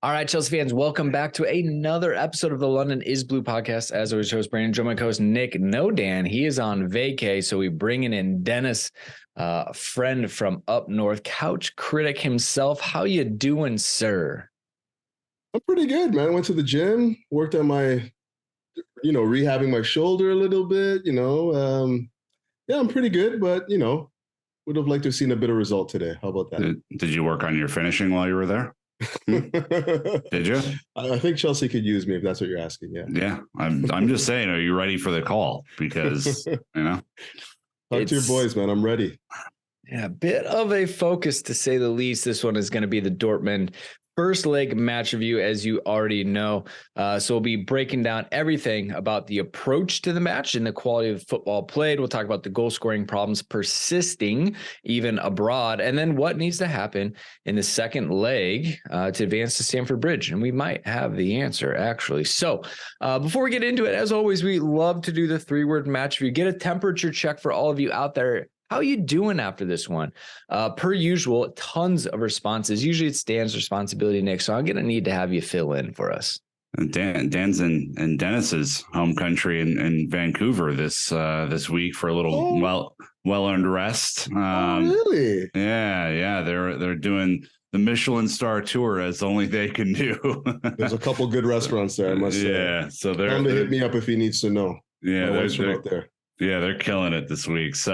All right, Chelsea fans, welcome back to another episode of the London is Blue podcast. As always, host Brandon, join my co-host Nick. No, Dan, he is on vacay, so we're bringing in Dennis, a friend from up north, couch critic himself. How you doing, sir? I'm pretty good, man. I went to the gym, worked on my, rehabbing my shoulder a little bit. Yeah, I'm pretty good, but would have liked to have seen a bit of result today. How about that? Did you work on your finishing while you were there? Did you? I think Chelsea could use me if that's what you're asking. Yeah. Yeah. I'm just saying, are you ready for the call? Because, Talk to your boys, man. I'm ready. Yeah, a bit of a focus to say the least. This one is going to be the Dortmund first leg match review, as you already know. So we'll be breaking down everything about the approach to the match and the quality of football played. We'll talk about the goal scoring problems persisting even abroad, and then what needs to happen in the second leg to advance to Stamford Bridge. And we might have the answer, actually. So before we get into it, as always, we love to do the 3-word match review. Get a temperature check for all of you out there. How you doing after this one? Per usual, tons of responses. Usually it's Dan's responsibility, Nick, so I'm going to need to have you fill in for us. Dan's in Dennis's home country in Vancouver this week for a little well-earned rest. Really? Yeah. They're doing the Michelin star tour as only they can do. There's a couple good restaurants there, I must say. Yeah, so they're hit me up if he needs to know. Yeah, they're out there. Yeah, they're killing it this week. So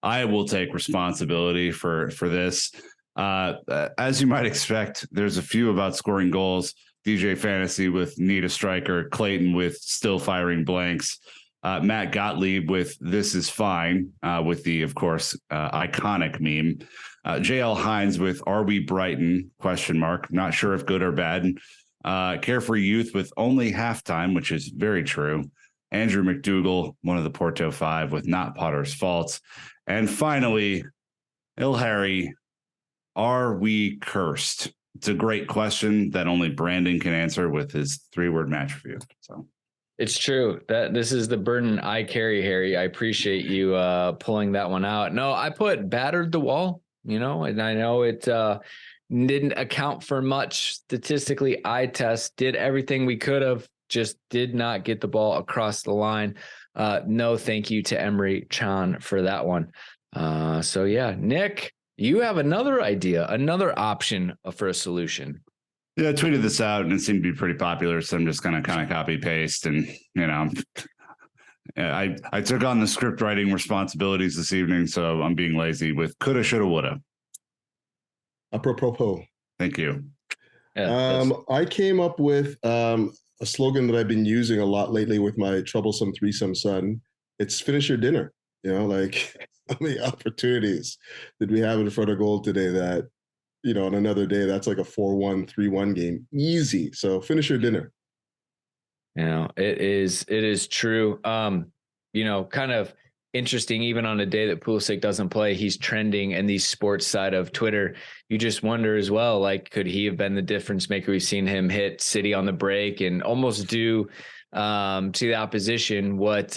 I will take responsibility for this. As you might expect, there's a few about scoring goals. DJ Fantasy with need a striker. Clayton with still firing blanks. Matt Gottlieb with this is fine with the, of course, iconic meme. JL Hines with are we Brighton? ? Not sure if good or bad. Carefree Youth with only halftime, which is very true. Andrew McDougall, one of the Porto Five, with not Potter's faults. And finally, Il Harry, are we cursed? It's a great question that only Brandon can answer with his 3-word match review. So it's true that this is the burden I carry, Harry. I appreciate you pulling that one out. No, I put battered the wall, and I know it didn't account for much statistically. Eye test did everything we could have. Just did not get the ball across the line. No thank you to Emery Chan for that one. So yeah, Nick, you have another idea, another option for a solution. Yeah, I tweeted this out and it seemed to be pretty popular. So I'm just going to kind of copy paste and, I took on the script writing responsibilities this evening. So I'm being lazy with coulda, shoulda, woulda. Apropos. Thank you. Yeah, I came up with a slogan that I've been using a lot lately with my troublesome threesome son. It's finish your dinner. How many opportunities did we have in front of goal today that, on another day, that's like a 4-1, 3-1 game. Easy. So finish your dinner. It is true. Kind of interesting, even on a day that Pulisic doesn't play, he's trending in the sports side of Twitter. You just wonder as well, like, could he have been the difference maker? We've seen him hit City on the break and almost do to the opposition what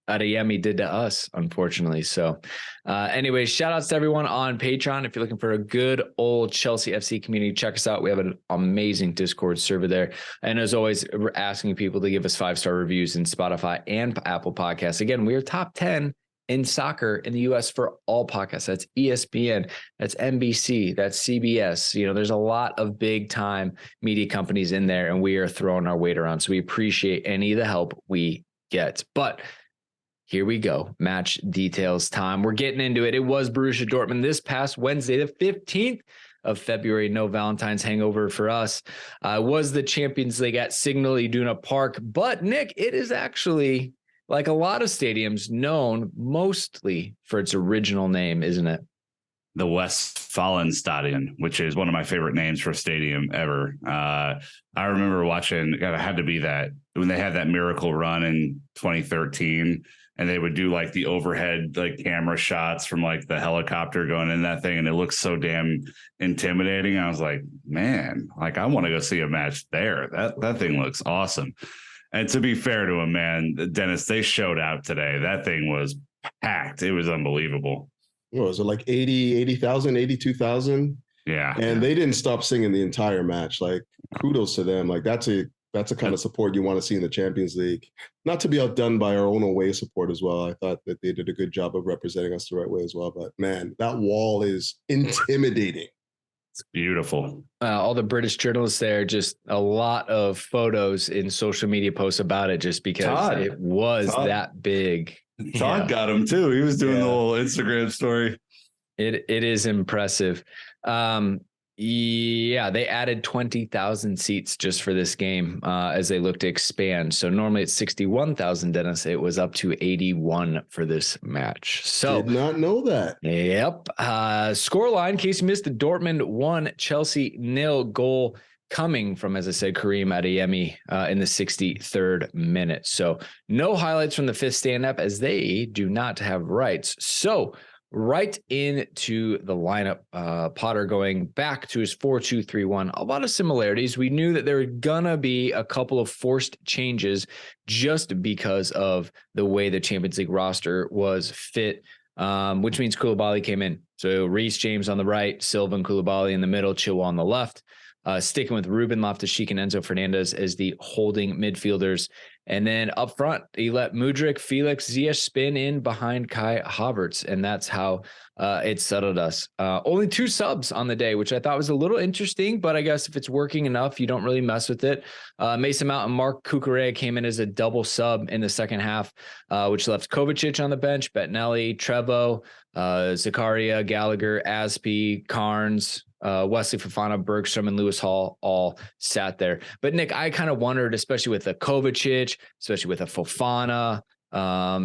Adeyemi did to us, unfortunately. So anyways, shout outs to everyone on Patreon. If you're looking for a good old Chelsea FC community, check us out. We have an amazing Discord server there. And as always, we're asking people to give us 5-star reviews in Spotify and Apple Podcasts. Again, we are top 10 in soccer in the US for all podcasts. That's ESPN, that's NBC, that's CBS. There's a lot of big time media companies in there, and we are throwing our weight around. So we appreciate any of the help we get. But here we go. Match details time. We're getting into it. It was Borussia Dortmund this past Wednesday, the 15th of February. No Valentine's hangover for us. Was the Champions League at Signal Iduna Park. But, Nick, it is actually, like a lot of stadiums, known mostly for its original name, isn't it? The Westfalenstadion, which is one of my favorite names for a stadium ever. I remember watching, it had to be that, when they had that miracle run in 2013. And they would do like the overhead, like camera shots from like the helicopter going in that thing. And it looks so damn intimidating. I was like, man, like I want to go see a match there. That thing looks awesome. And to be fair to him, man, Dennis, they showed out today. That thing was packed. It was unbelievable. What was it, like 80,000, 82,000? Yeah. And they didn't stop singing the entire match. Like, kudos to them. Like, that's a kind of support you want to see in the Champions League. Not to be outdone by our own away support as well. I thought that they did a good job of representing us the right way as well. But man, that wall is intimidating. It's beautiful. All the British journalists there, just a lot of photos in social media posts about it, just because it was that big. Todd got him too. He was doing the little Instagram story. It is impressive. They added 20,000 seats just for this game as they look to expand. So normally it's 61,000, Dennis. It was up to 81 for this match. So did not know that. Yep. Scoreline, in case you missed, the Dortmund 1, Chelsea 0 goal coming from, as I said, Karim Adeyemi in the 63rd minute. So no highlights from the fifth stand-up as they do not have rights. So right into the lineup, Potter going back to his 4-2-3-1. A lot of similarities. We knew that there were gonna be a couple of forced changes just because of the way the Champions League roster was fit, which means Koulibaly came in. So Reece James on the right, Silva and Koulibaly in the middle, Chilwell on the left. Sticking with Ruben Loftus-Cheek and Enzo Fernandez as the holding midfielders. And then up front, he let Mudryk, Felix, Ziyech spin in behind Kai Havertz, and that's how it settled us. Only 2 subs on the day, which I thought was a little interesting, but I guess if it's working enough, you don't really mess with it. Mason Mount and Mark Cucurella came in as a double sub in the second half, which left Kovacic on the bench, Bettinelli, Trevo, Zakaria, Gallagher, Aspi, Carnes, Wesley Fofana, Bergstrom, and Lewis Hall all sat there. But Nick, I kind of wondered, especially with a Kovacic, especially with a Fofana,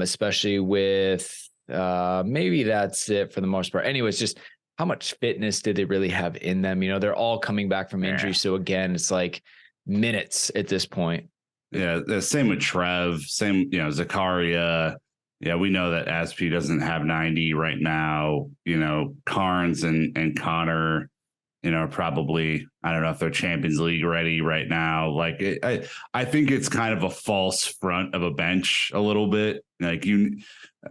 especially with maybe that's it for the most part. Anyways, just how much fitness did they really have in them? You know, they're all coming back from injury. So again, it's like minutes at this point. Yeah, the same with Trev, same, Zakaria. Yeah, we know that Aspi doesn't have 90 right now. Carnes and Connor, probably, I don't know if they're Champions League ready right now. Like, I think it's kind of a false front of a bench a little bit. Like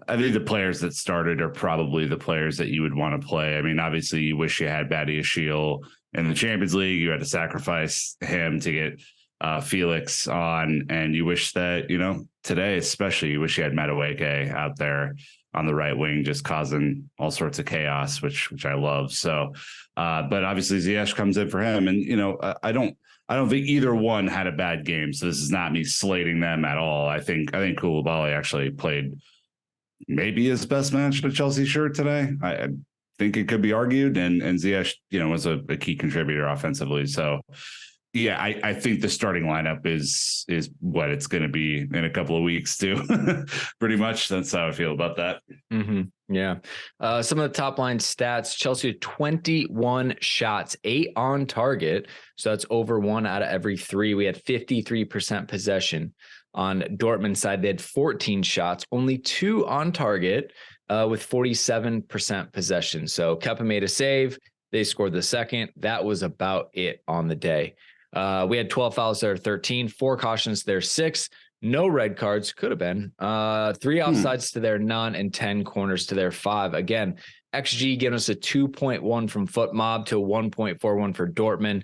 I think the players that started are probably the players that you would want to play. I mean, obviously you wish you had Badiashile in the Champions League. You had to sacrifice him to get Felix on, and you wish that, today, especially, you wish you had Madueke out there on the right wing, just causing all sorts of chaos, which I love. So, but obviously Ziyech comes in for him, and I don't think either one had a bad game. So this is not me slating them at all. I think Koulibaly actually played maybe his best match in a Chelsea shirt today. I think it could be argued, and Ziyech, was a key contributor offensively. So. Yeah, I think the starting lineup is what it's going to be in a couple of weeks too. Pretty much, that's how I feel about that. Mm-hmm. Yeah. Some of the top line stats: Chelsea had 21 shots, 8 on target, so that's over 1 out of every 3. We had 53% possession. On Dortmund's side, they had 14 shots, only 2 on target, with 47% possession. So Kepa made a save. They scored the second. That was about it on the day. We had 12 fouls there, 13, 4 cautions there, 6, no red cards, could have been, 3 offsides to their none, and 10 corners to their 5. Again, XG giving us a 2.1 from Foot Mob to 1.41 for Dortmund.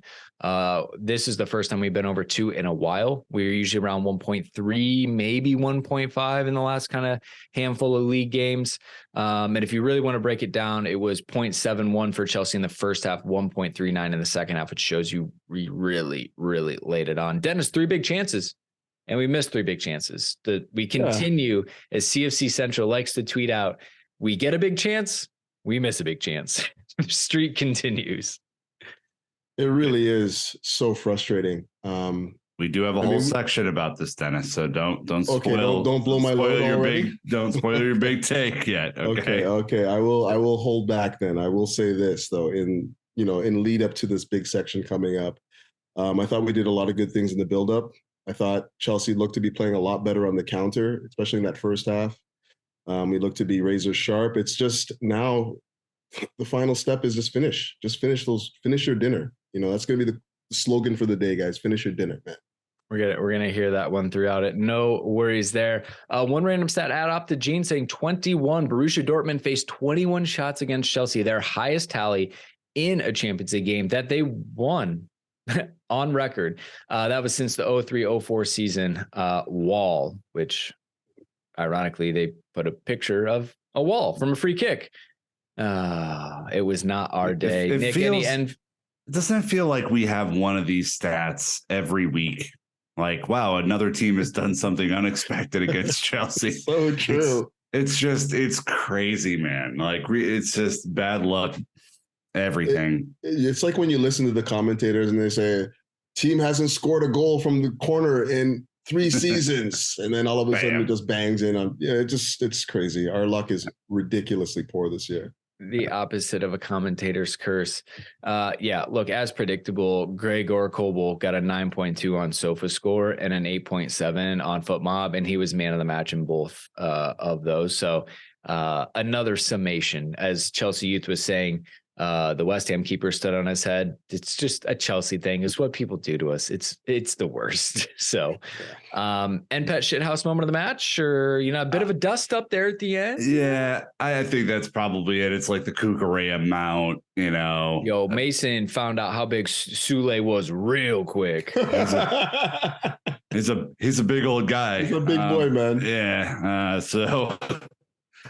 This is the first time we've been over 2 in a while. We're usually around 1.3, maybe 1.5 in the last kind of handful of league games. And if you really want to break it down, it was 0.71 for Chelsea in the first half, 1.39 in the second half, which shows you we really, really laid it on. Dennis, 3 big chances. And we missed 3 big chances. We continue, as CFC Central likes to tweet out, we get a big chance, we miss a big chance. Streak continues. It really is so frustrating. We do have a whole section about this, Dennis. So don't spoil. Okay, don't blow my load already. Don't spoil your big take yet. Okay. I will hold back then. I will say this though, in lead up to this big section coming up, I thought we did a lot of good things in the build up. I thought Chelsea looked to be playing a lot better on the counter, especially in that first half. We looked to be razor sharp. It's just now the final step is just finish. Just finish your dinner. That's going to be the slogan for the day, guys. Finish your dinner, man. We're gonna hear that one throughout it. No worries there. One random stat add up to Gene saying 21. Borussia Dortmund faced 21 shots against Chelsea, their highest tally in a Champions League game that they won on record. That was since the 03-04 season, wall, which ironically they put a picture of a wall from a free kick. It was not our day. It doesn't feel like we have one of these stats every week. Like, wow, another team has done something unexpected against Chelsea. So true. It's crazy, man. Like, it's just bad luck. Everything. It's like when you listen to the commentators and they say, team hasn't scored a goal from the corner in 3 seasons. And then all of a sudden it just bangs in on, it's crazy. Our luck is ridiculously poor this year. The opposite of a commentator's curse. Look, as predictable, Gregor Kobel got a 9.2 on SofaScore and an 8.7 on FootMob, and he was man of the match in both of those. So another summation, as Chelsea Youth was saying, the West Ham keeper stood on his head. It's just a Chelsea thing. It's what people do to us. It's the worst. So, and pet shithouse moment of the match, or, a bit of a dust up there at the end. Yeah, I think that's probably it. It's like the Cucurella mount, Yo, Mason found out how big Sule was real quick. He's a big old guy. He's a big boy, man. Yeah. So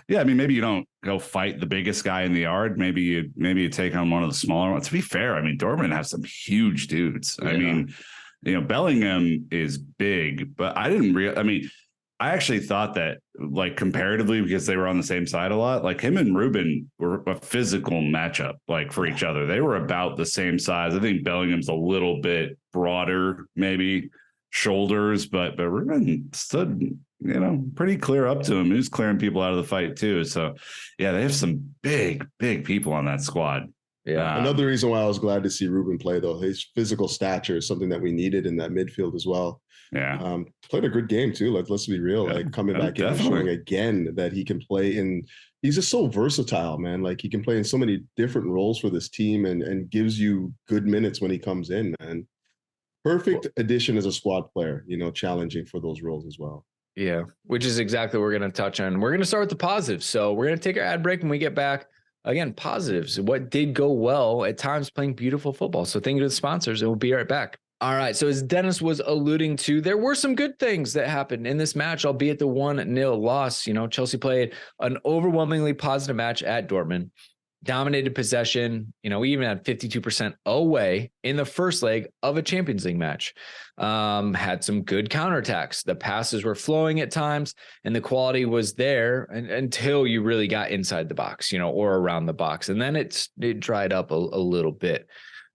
yeah, I mean, maybe you don't go fight the biggest guy in the yard. Maybe you take on one of the smaller ones. To be fair, I mean, Dortmund has some huge dudes. Yeah. I mean, Bellingham is big, but I actually thought that, like, comparatively, because they were on the same side a lot, like him and Ruben were a physical matchup, like, for each other. They were about the same size. I think Bellingham's a little bit broader, maybe shoulders, but Ruben stood, pretty clear up to him. He was clearing people out of the fight too. So yeah, they have some big people on that squad. Yeah. Another reason why I was glad to see Ruben play, though, his physical stature is something that we needed in that midfield as well. Yeah. Played a good game too. Let's be real. Like, coming back in and showing again that he can play in. He's just so versatile, man. Like, he can play in so many different roles for this team and gives you good minutes when he comes in, man. Perfect addition as a squad player, challenging for those roles as well. Yeah, which is exactly what we're going to touch on. We're going to start with the positives. So we're going to take our ad break when we get back. Again, positives. What did go well at times, playing beautiful football. So thank you to the sponsors, and we'll be right back. All right. So as Dennis was alluding to, there were some good things that happened in this match, albeit the 1-0 loss. Chelsea played an overwhelmingly positive match at Dortmund. Dominated possession. We even had 52% away in the first leg of a Champions League match. Had some good counterattacks. The passes were flowing at times, and the quality was there until you really got inside the box, or around the box. And then it dried up a little bit.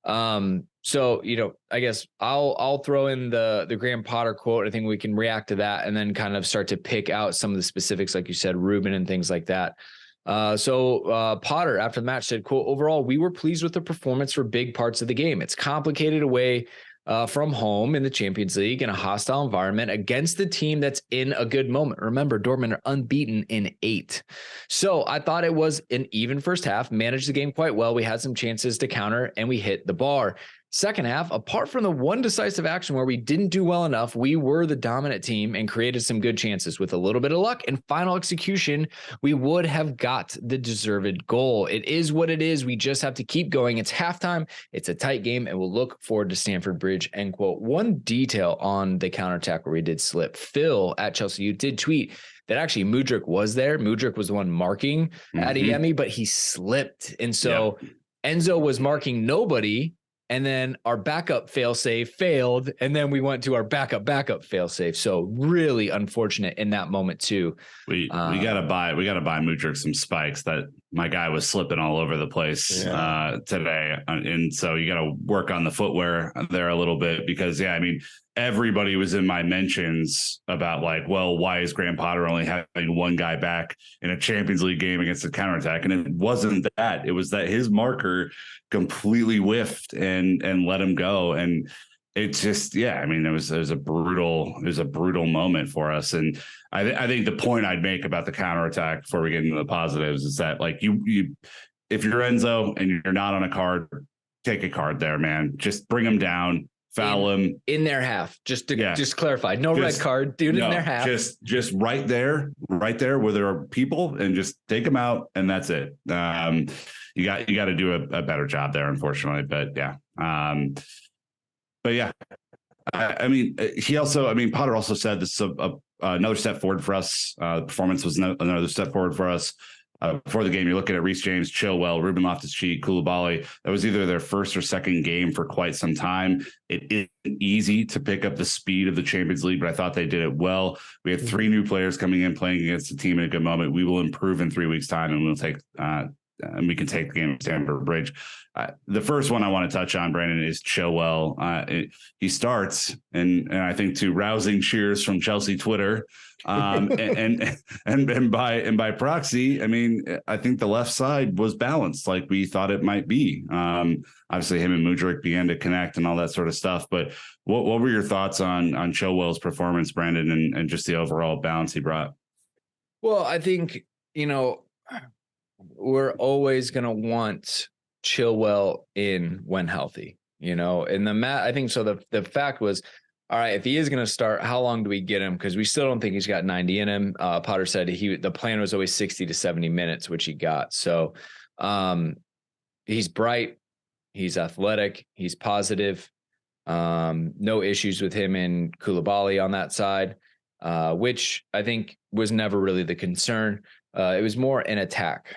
So, I guess I'll throw in the Graham Potter quote. I think we can react to that and then kind of start to pick out some of the specifics, like you said, Ruben and things like that. Potter after the match said, quote, overall, we were pleased with the performance for big parts of the game. It's complicated away from home in the Champions League in a hostile environment against the team that's in a good moment. Remember, Dortmund are unbeaten in 8. So I thought it was an even first half, managed the game quite well. We had some chances to counter and we hit the bar. Second half, apart from the one decisive action where we didn't do well enough, we were the dominant team and created some good chances. With a little bit of luck and final execution, we would have got the deserved goal. It is what it is. We just have to keep going. It's halftime. It's a tight game, and we'll look forward to Stamford Bridge, end quote. One detail on the counterattack where we did slip. Phil at Chelsea U did tweet that actually Mudryk was there. Mudryk was the one marking Adeyemi, but he slipped. And so Enzo was marking nobody. And then our backup failsafe failed. And then we went to our backup failsafe. So really unfortunate in that moment too. We gotta buy Mudryk some spikes. That my guy was slipping all over the place today. And so you gotta work on the footwear there a little bit, because everybody was in my mentions about, like, well, why is Graham Potter only having one guy back in a Champions League game against a counterattack? And it wasn't that. It was that his marker completely whiffed and let him go. And it just, it was a brutal moment for us. And I think the point I'd make about the counterattack before we get into the positives is that, like, you if you're Enzo and you're not on a card, take a card there, man. Just bring him down. foul him in their half. Just clarify, no red card, dude, in their half. Just right there where there are people, and just take them out, and that's it. You got to do a better job there, unfortunately. But yeah, I mean, Potter also said this is another step forward for us. The performance was another step forward for us. Before the game, you're looking at Reece James, Chilwell, Ruben Loftus-Cheek, Koulibaly. That was either their first or second game for quite some time. It isn't easy to pick up the speed of the Champions League, but I thought they did it well. We had 3 new players coming in, playing against the team in a good moment. We will improve in 3 weeks' time, and we'll take and we can take the game at Stamford Bridge. The first one I want to touch on, Brandon, is Chilwell. He starts, and I think to rousing cheers from Chelsea Twitter, and by proxy, I mean, I think the left side was balanced like we thought it might be. Obviously, him and Mudryk began to connect and all that sort of stuff. But what were your thoughts on Chilwell's performance, Brandon, and just the overall balance he brought? Well, I think, we're always going to want Chilwell in when healthy, and I think so. The fact was, all right, if he is going to start, how long do we get him? Because we still don't think he's got 90 in him. Potter said the plan was always 60 to 70 minutes, which he got. So he's bright, he's athletic, he's positive. No issues with him and Koulibaly on that side, which I think was never really the concern. It was more an attack.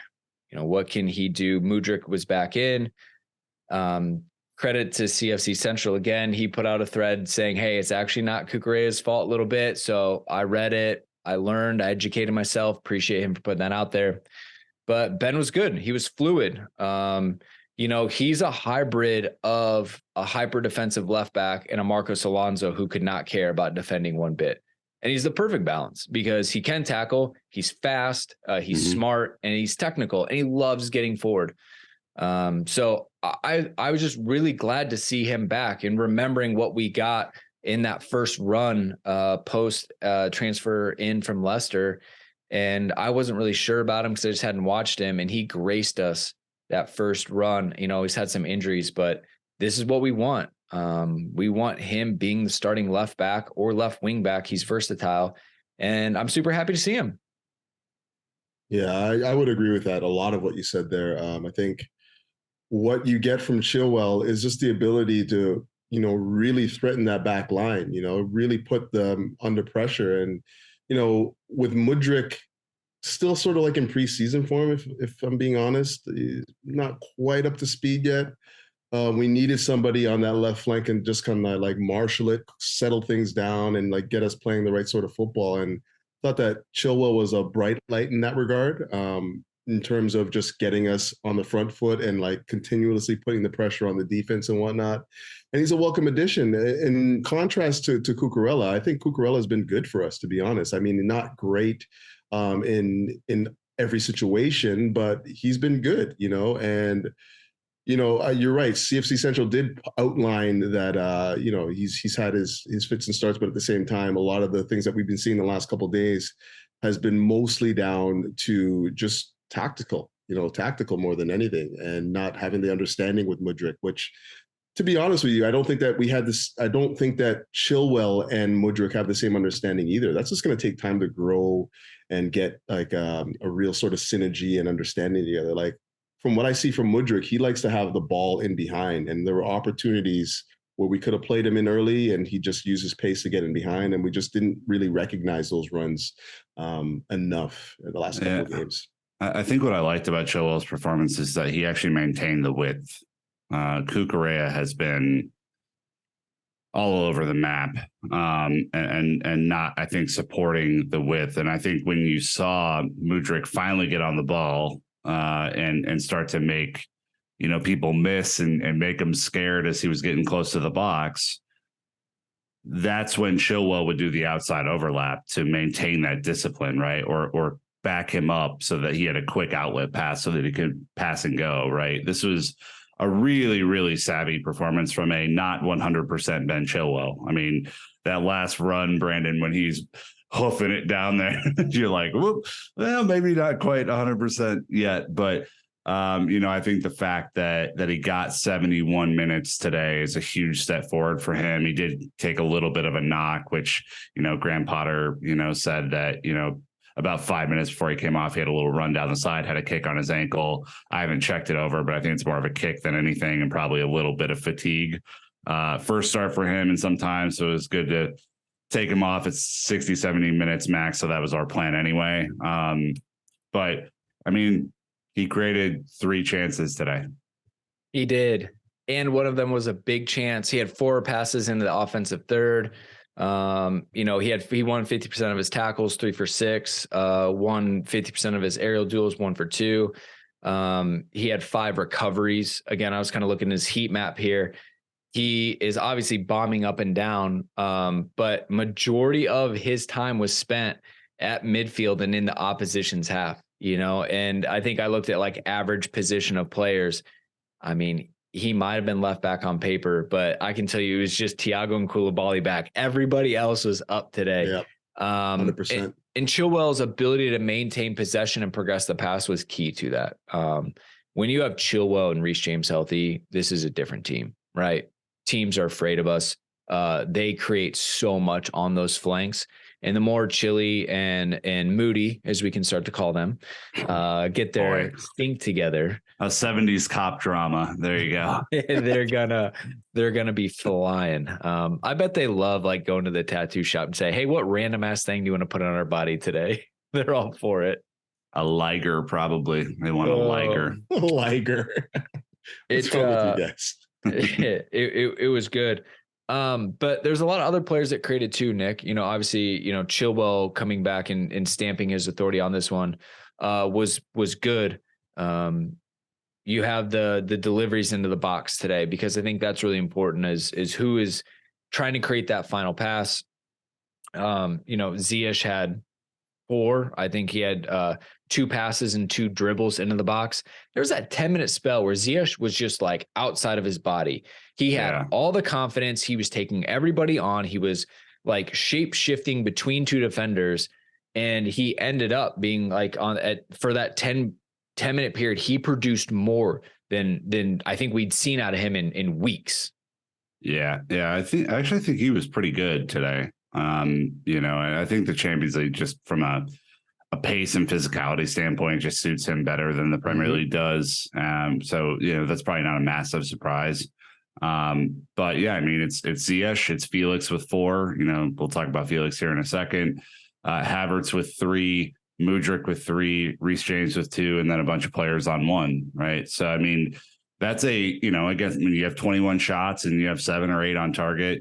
What can he do? Mudryk was back in. Credit to CFC Central again. He put out a thread saying, hey, it's actually not Cucurella's fault a little bit. So I read it. I learned. I educated myself. Appreciate him for putting that out there. But Ben was good. He was fluid. He's a hybrid of a hyper defensive left back and a Marcos Alonso who could not care about defending one bit. And he's the perfect balance because he can tackle, he's fast, he's smart, and he's technical, and he loves getting forward. So I was just really glad to see him back and remembering what we got in that first run post transfer in from Leicester. And I wasn't really sure about him because I just hadn't watched him, and he graced us that first run. He's had some injuries, but this is what we want. We want him being the starting left back or left wing back. He's versatile, and I'm super happy to see him. Yeah, I would agree with that. A lot of what you said there. I think what you get from Chilwell is just the ability to, really threaten that back line, really put them under pressure. And, with Mudryk still sort of like in preseason form, if I'm being honest, he's not quite up to speed yet. We needed somebody on that left flank and just kind of like marshal it, settle things down, and like get us playing the right sort of football. And thought that Chilwell was a bright light in that regard, in terms of just getting us on the front foot and like continuously putting the pressure on the defense and whatnot. And he's a welcome addition. In contrast to Cucurella, I think Cucurella has been good for us, to be honest. I mean, not great in every situation, but he's been good, and you're right. CFC Central did outline that, he's had his fits and starts, but at the same time, a lot of the things that we've been seeing the last couple of days has been mostly down to just tactical more than anything, and not having the understanding with Mudryk, which, to be honest with you, I don't think that Chilwell and Mudryk have the same understanding either. That's just going to take time to grow and get like a real sort of synergy and understanding together. Like, from what I see from Mudryk, he likes to have the ball in behind, and there were opportunities where we could have played him in early and he just used his pace to get in behind, and we just didn't really recognize those runs enough in the last couple of games. I think what I liked about Chilwell's performance is that he actually maintained the width. Cucurella has been all over the map, and not, I think, supporting the width. And I think when you saw Mudryk finally get on the ball, and start to make, people miss and make them scared as he was getting close to the box, that's when Chilwell would do the outside overlap to maintain that discipline, right? Or back him up so that he had a quick outlet pass so that he could pass and go, right? This was a really, really savvy performance from a not 100% Ben Chilwell. I mean, that last run, Brandon, when he's hoofing it down there, you're like, whoop, well, maybe not quite 100% yet, but I think the fact that he got 71 minutes today is a huge step forward for him. He did take a little bit of a knock, which, Graham Potter, said that, about 5 minutes before he came off, he had a little run down the side, had a kick on his ankle. I haven't checked it over, but I think it's more of a kick than anything, and probably a little bit of fatigue. First start for him in some time, so it was good to take him off at 60, 70 minutes max. So that was our plan anyway. But I mean, he created 3 chances today. He did. And one of them was a big chance. He had 4 passes into the offensive third. He won 50% of his tackles, 3 for 6, won 50% of his aerial duels, 1 for 2. He had 5 recoveries. Again, I was kind of looking at his heat map here. He is obviously bombing up and down, but majority of his time was spent at midfield and in the opposition's half, and I think I looked at like average position of players. I mean, he might have been left back on paper, but I can tell you it was just Thiago and Koulibaly back. Everybody else was up today. Yeah, 100%. And Chilwell's ability to maintain possession and progress the pass was key to that. When you have Chilwell and Reece James healthy, this is a different team, right? Teams are afraid of us. They create so much on those flanks. And the more Chilly and Moody, as we can start to call them, get their stink together. A 70s cop drama. There you go. they're gonna be flying. I bet they love like going to the tattoo shop and say, "Hey, what random ass thing do you want to put on our body today?" They're all for it. A liger, probably. They want a liger. A liger. What's wrong with you guys? it was good. But there's a lot of other players that created too, Nick. Obviously, Chilwell coming back and stamping his authority on this one was good. You have the deliveries into the box today, because I think that's really important is who is trying to create that final pass. Ziyech had 4. I think he had 2 passes and 2 dribbles into the box. There was that 10-minute spell where Ziyech was just like outside of his body. He had all the confidence. He was taking everybody on. He was like shape shifting between 2 defenders, and he ended up being like for that 10-minute period, he produced more than I think we'd seen out of him in weeks. Yeah. I actually think he was pretty good today. And I think the Champions League, just from a pace and physicality standpoint, just suits him better than the Premier League does. So that's probably not a massive surprise. But yeah, I mean, it's Ziyech, it's Felix with 4. We'll talk about Felix here in a second. Havertz with 3, Mudryk with 3, Reece James with 2, and then a bunch of players on 1. Right. So I mean, that's I guess when you have 21 shots and you have 7 or 8 on target,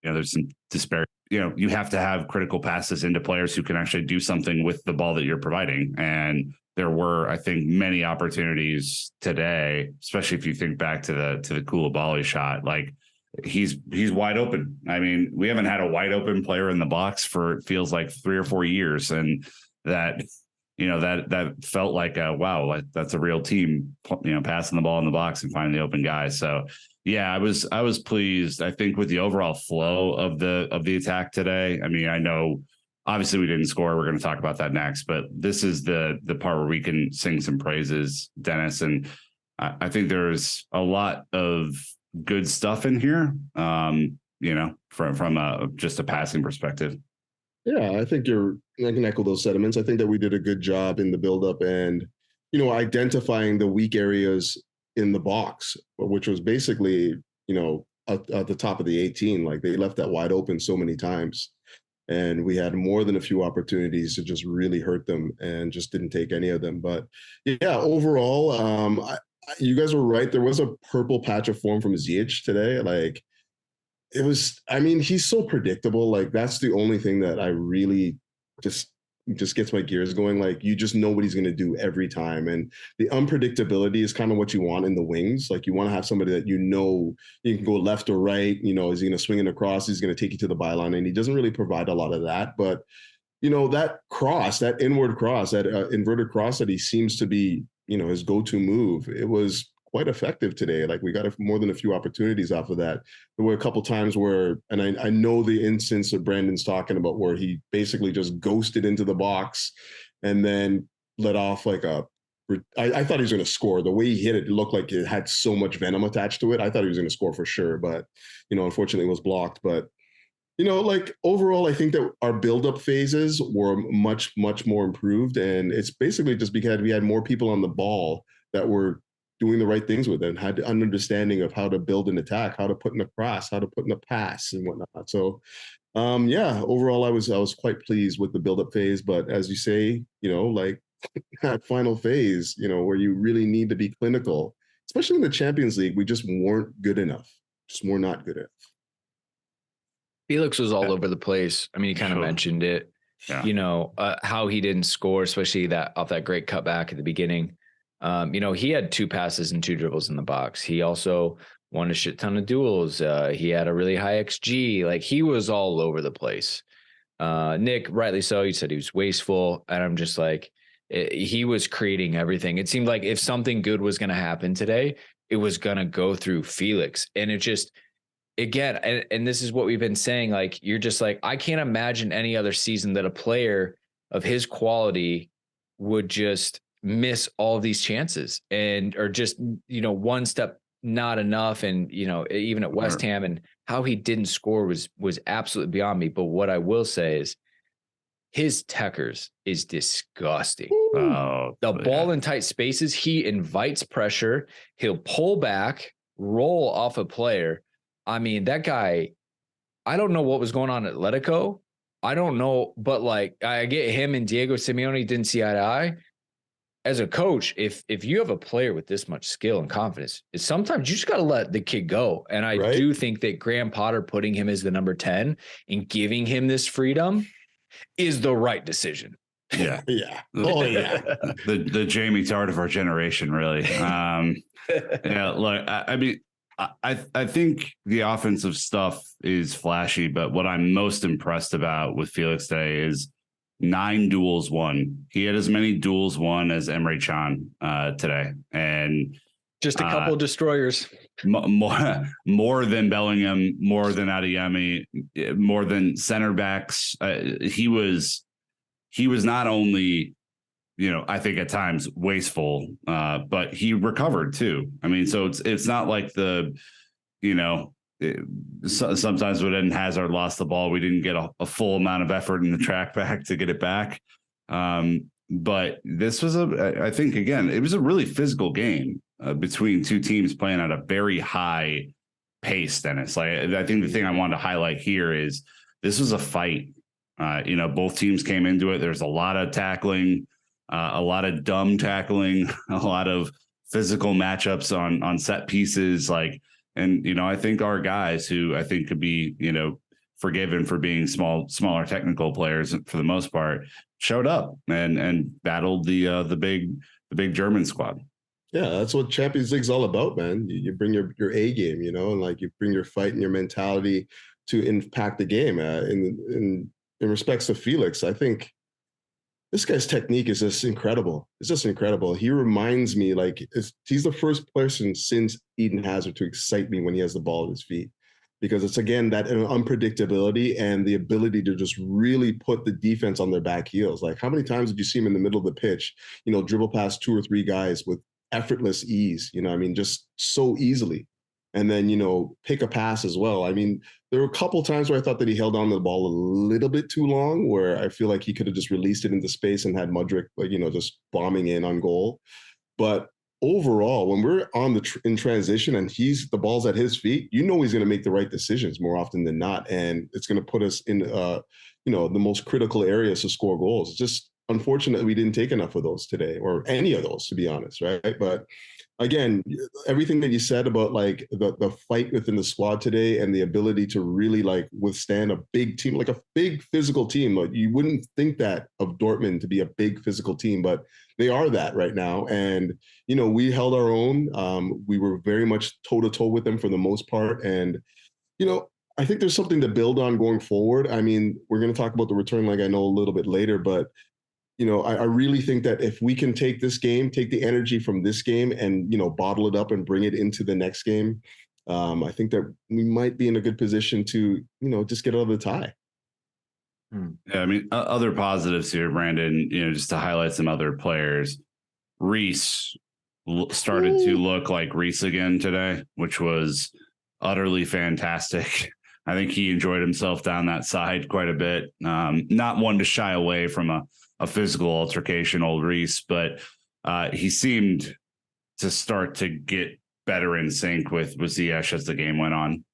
there's some disparity. You have to have critical passes into players who can actually do something with the ball that you're providing. And there were, I think, many opportunities today, especially if you think back to the Koulibaly shot. Like he's wide open. I mean, we haven't had a wide open player in the box for, it feels like 3 or 4 years. And that felt like wow, that's a real team, passing the ball in the box and finding the open guy. So yeah, I was pleased, I think, with the overall flow of the attack today. I mean, I know obviously we didn't score. We're going to talk about that next, but this is the part where we can sing some praises, Dennis. And I think there's a lot of good stuff in here, from just a passing perspective. Yeah, I think I can echo those sentiments. I think that we did a good job in the buildup and, identifying the weak areas in the box, which was basically, at the top of the 18. Like they left that wide open so many times. And we had more than a few opportunities to just really hurt them and just didn't take any of them. But yeah, overall, you guys were right. There was a purple patch of form from Ziyech today. Like it was, I mean, he's so predictable. Like that's the only thing that I really just gets my gears going. Like you just know what he's going to do every time. And the unpredictability is kind of what you want in the wings. Like you want to have somebody that you can go left or right. Is he going to swing it across? He's going to take you to the byline. And he doesn't really provide a lot of that. But, that cross, that inward cross, that inverted cross that he seems to be, his go-to move, it was quite effective today. Like we got more than a few opportunities off of that. There were a couple times where, and I know the instance that Brandon's talking about where he basically just ghosted into the box and then let off like a I thought he was going to score. The way he hit it, it looked like it had so much venom attached to it. I thought he was going to score for sure, but unfortunately, it was blocked. But like overall, I think that our build-up phases were much, much more improved, and it's basically just because we had more people on the ball that were doing the right things with it and had an understanding of how to build an attack, how to put in a cross, how to put in a pass, and whatnot. So, overall, I was quite pleased with the build-up phase. But as you say, like that final phase, where you really need to be clinical, especially in the Champions League, we just weren't good enough. Just were not good enough. Felix was all over the place. I mean, he kind of mentioned it, how he didn't score, especially off that great cutback at the beginning. He had 2 passes and 2 dribbles in the box. He also won a shit ton of duels. He had a really high XG. Like, he was all over the place. Nick, rightly so, he said he was wasteful. And I'm just like, he was creating everything. It seemed like if something good was going to happen today, it was going to go through Felix. And it just, again, and this is what we've been saying, like, you're just like, I can't imagine any other season that a player of his quality would just miss all these chances or just, one step not enough. And, even at West Ham, and how he didn't score was absolutely beyond me. But what I will say is his techers is disgusting. Oh, the ball in tight spaces, he invites pressure. He'll pull back, roll off a player. I mean, that guy, I don't know what was going on at Atletico. I don't know, but like, I get him and Diego Simeone didn't see eye to eye. As a coach, if you have a player with this much skill and confidence, sometimes you just got to let the kid go. And I do think that Graham Potter putting him as the number 10 and giving him this freedom is the right decision. Yeah. Yeah. Oh, yeah. The Jamie Tart of our generation, really. Look, I mean, I think the offensive stuff is flashy, but what I'm most impressed about with Felix today is 9 duels won. He had as many duels won as Emre Can today, and just a couple of destroyers. More than Bellingham, more than Adeyemi, more than center backs. He was not only, I think at times wasteful, but he recovered too. I mean, so it's not like sometimes when Eden Hazard lost the ball, we didn't get a full amount of effort in the track back to get it back. But this was I think, again, it was a really physical game between two teams playing at a very high pace, Dennis. Like, I think the thing I wanted to highlight here is this was a fight. Both teams came into it. There's a lot of tackling, a lot of dumb tackling, a lot of physical matchups on set pieces. And I think our guys, who I think could be, forgiven for being smaller technical players for the most part, showed up and battled the big German squad. Yeah, that's what Champions League's all about, man. You bring your A game, and like you bring your fight and your mentality to impact the game. In respects to Felix, I think this guy's technique is just incredible. It's just incredible. He reminds me, he's the first person since Eden Hazard to excite me when he has the ball at his feet, because it's, again, that unpredictability and the ability to just really put the defense on their back heels. Like, how many times did you see him in the middle of the pitch, dribble past 2 or 3 guys with effortless ease, just so easily. And then, pick a pass as well. I mean, there were a couple times where I thought that he held on to the ball a little bit too long, where I feel like he could have just released it into space and had Mudryk, just bombing in on goal. But overall, when we're in transition and the ball's at his feet, he's going to make the right decisions more often than not. And it's going to put us in, the most critical areas to score goals. It's just unfortunate we didn't take enough of those today, or any of those, to be honest, right? But again, everything that you said about the fight within the squad today and the ability to really withstand a big team, like a big physical team. Like, you wouldn't think that of Dortmund to be a big physical team, but they are that right now. And, we held our own. We were very much toe to toe with them for the most part. And, I think there's something to build on going forward. I mean, we're going to talk about the return leg, I know, a little bit later, but I really think that if we can take the energy from this game and, bottle it up and bring it into the next game, I think that we might be in a good position to, just get out of the tie. Yeah, I mean, other positives here, Brandon, just to highlight some other players. Reece started to look like Reece again today, which was utterly fantastic. I think he enjoyed himself down that side quite a bit. Not one to shy away from a physical altercation, old Reece, but he seemed to start to get better in sync with Ziyech as the game went on.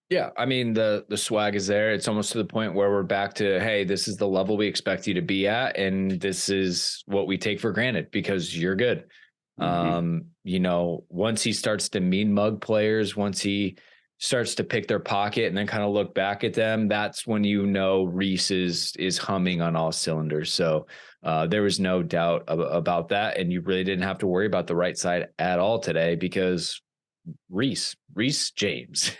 Yeah, I mean, the swag is there. It's almost to the point where we're back to, hey, this is the level we expect you to be at, and this is what we take for granted because you're good. Once he starts to mean mug players, once he starts to pick their pocket and then kind of look back at them, that's when Reece is humming on all cylinders. So there was no doubt about that, and you really didn't have to worry about the right side at all today because Reece James.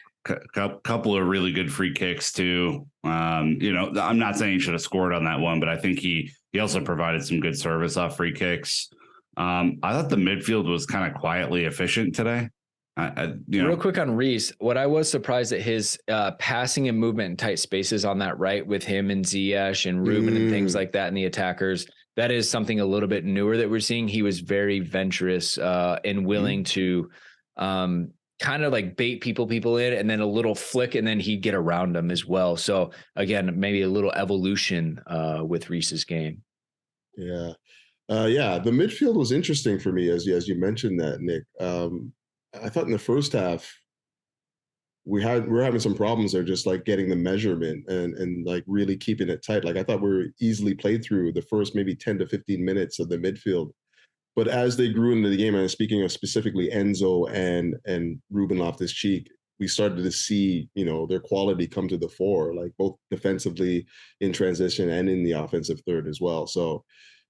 Couple of really good free kicks too. I'm not saying he should have scored on that one, but I think he also provided some good service off free kicks. I thought the midfield was kind of quietly efficient today. Real quick on Reece, what I was surprised at his passing and movement in tight spaces on that right with him and Ziyech and Ruben and things like that in the attackers. That is something a little bit newer that we're seeing. He was very venturous and willing to kind of like bait people in, and then a little flick, and then he'd get around them as well. So again, maybe a little evolution with Reece's game. Yeah. The midfield was interesting for me as you mentioned that, Nick. I thought in the first half we're having some problems there, just like getting the measurement and like really keeping it tight. Like I thought we were easily played through the first maybe 10 to 15 minutes of the midfield. But as they grew into the game, and speaking of specifically Enzo and Ruben Loftus-Cheek, we started to see, their quality come to the fore, like both defensively in transition and in the offensive third as well. So,